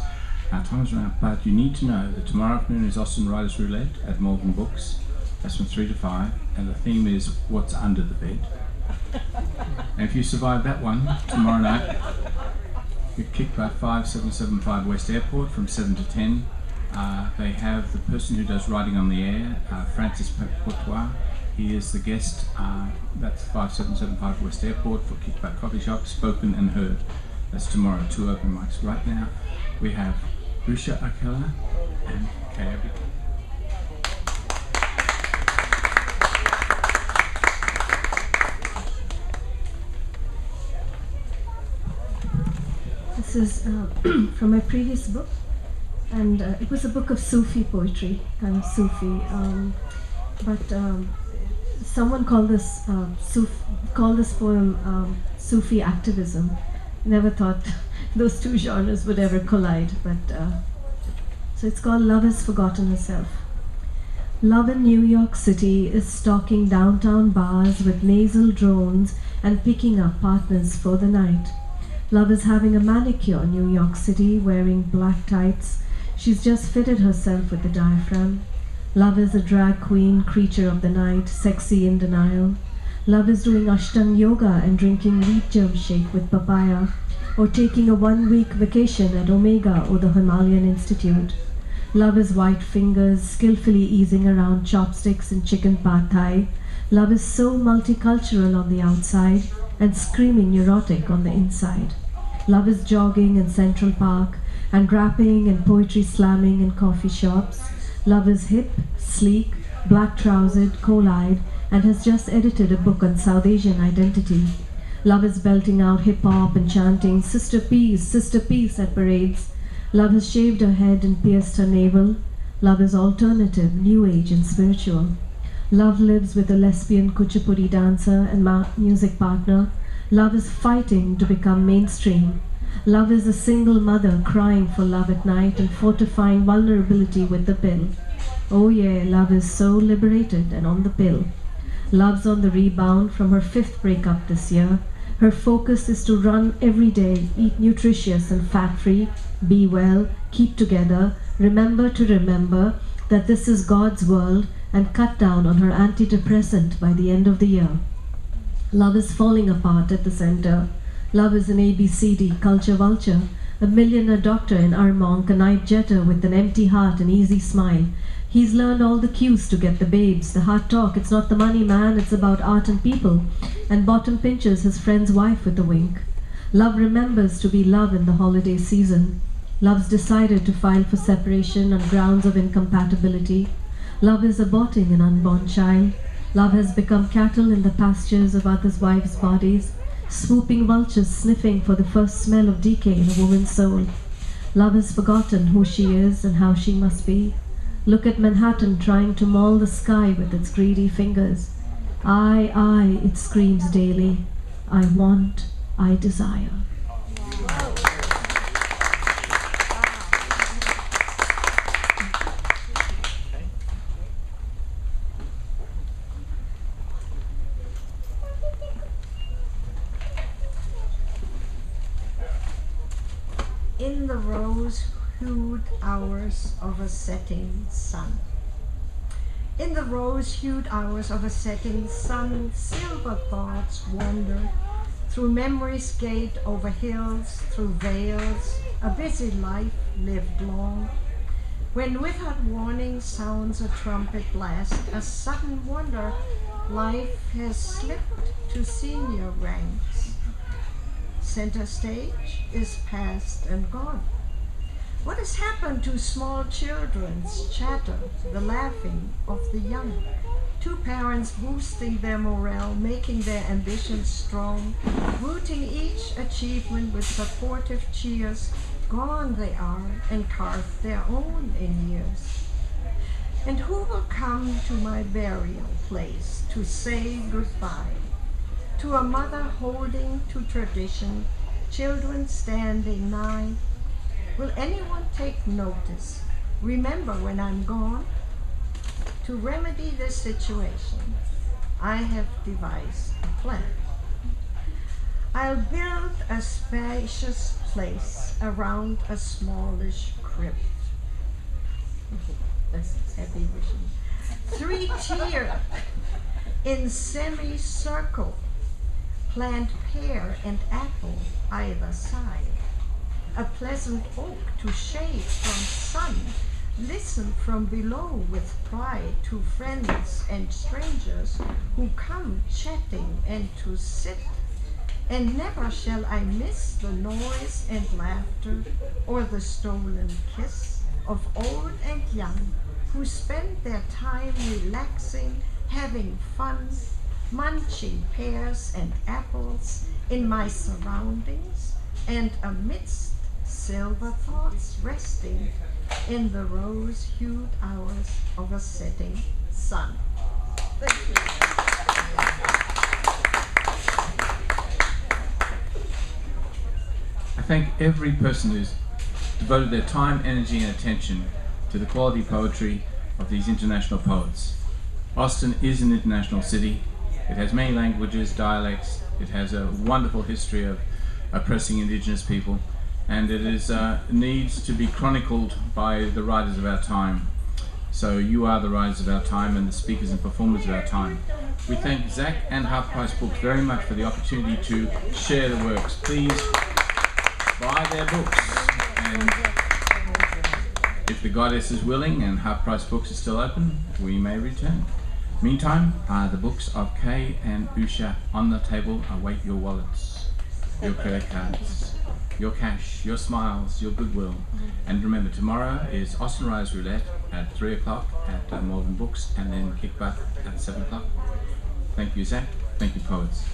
our time's run out. But you need to know that tomorrow afternoon is Austin Writers Roulette at Malvern Books. That's from 3 to 5, and the theme is What's Under the Bed. And if you survive that one tomorrow night, you're kicked by 5775 West Airport from 7 to 10. They have the person who does writing on the air, Francis Courtois. He is the guest. That's 5775 West Airport for Kickback Coffee Shop, Spoken and Heard. That's tomorrow, 2 open mics. Right now, we have Usha Akella and Kaye Voigt. This is from my previous book, and it was a book of Sufi poetry, kind of Sufi. Someone called this poem Sufi activism. Never thought those two genres would ever collide, so it's called Love Has Forgotten Herself. Love in New York City is stalking downtown bars with nasal drones and picking up partners for the night. Love is having a manicure in New York City, wearing black tights. She's just fitted herself with the diaphragm. Love is a drag queen, creature of the night, sexy in denial. Love is doing Ashtanga yoga and drinking wheat germ shake with papaya, or taking a 1-week vacation at Omega or the Himalayan Institute. Love is white fingers, skillfully easing around chopsticks and chicken pad thai. Love is so multicultural on the outside and screaming neurotic on the inside. Love is jogging in Central Park and rapping and poetry slamming in coffee shops. Love is hip, sleek, black-trousered, coal-eyed, and has just edited a book on South Asian identity. Love is belting out hip-hop and chanting sister peace at parades. Love has shaved her head and pierced her navel. Love is alternative, new age, and spiritual. Love lives with a lesbian kuchipudi dancer and music partner. Love is fighting to become mainstream. Love is a single mother crying for love at night and fortifying vulnerability with the pill. Oh yeah, love is so liberated and on the pill. Love's on the rebound from her 5th breakup this year. Her focus is to run every day, eat nutritious and fat-free, be well, keep together, remember that this is God's world, and cut down on her antidepressant by the end of the year. Love is falling apart at the center. Love is an ABCD culture vulture, a millionaire doctor in Armonk, a night jetter with an empty heart and easy smile. He's learned all the cues to get the babes, the hard talk. It's not the money, man, it's about art and people. And bottom pinches his friend's wife with a wink. Love remembers to be love in the holiday season. Love's decided to file for separation on grounds of incompatibility. Love is aborting an unborn child. Love has become cattle in the pastures of others' wives' bodies, swooping vultures sniffing for the first smell of decay in a woman's soul. Love has forgotten who she is and how she must be. Look at Manhattan trying to maul the sky with its greedy fingers. I, it screams daily. I want, I desire. In the rose-hued hours of a setting sun. In the rose-hued hours of a setting sun, silver thoughts wander through memory's gate, over hills, through vales, a busy life lived long. When without warning sounds a trumpet blast, a sudden wonder, life has slipped to senior ranks. Center stage is past and gone. What has happened to small children's chatter, the laughing of the young? Two parents boosting their morale, making their ambitions strong, rooting each achievement with supportive cheers. Gone they are and carved their own in years. And who will come to my burial place to say goodbye? To a mother holding to tradition, children standing nigh. Will anyone take notice? Remember when I'm gone? To remedy this situation, I have devised a plan. I'll build a spacious place around a smallish crypt. That's heavy vision. 3-tiered in semicircle, Plant pear and apple either side. A pleasant oak to shade from sun. Listen from below with pride to friends and strangers who come chatting and to sit. And never shall I miss the noise and laughter or the stolen kiss of old and young who spend their time relaxing, having fun, munching pears and apples in my surroundings and amidst silver thoughts resting in the rose-hued hours of a setting sun. Thank you. I thank every person who's devoted their time, energy and attention to the quality poetry of these international poets. Austin is an international city. It has many languages, dialects. It has a wonderful history of oppressing indigenous people, and it is needs to be chronicled by the writers of our time. So you are the writers of our time and the speakers and performers of our time. We thank Zach and Half Price Books very much for the opportunity to share the works. Please buy their books, and if the goddess is willing and Half Price Books is still open, we may return. Meantime, the books of Kaye and Usha on the table await your wallets, your credit cards, your cash, your smiles, your goodwill. And remember, tomorrow is Austin Rise Roulette at 3 o'clock at Malvern Books, and then Kick Butt at 7 o'clock. Thank you, Zach. Thank you, poets.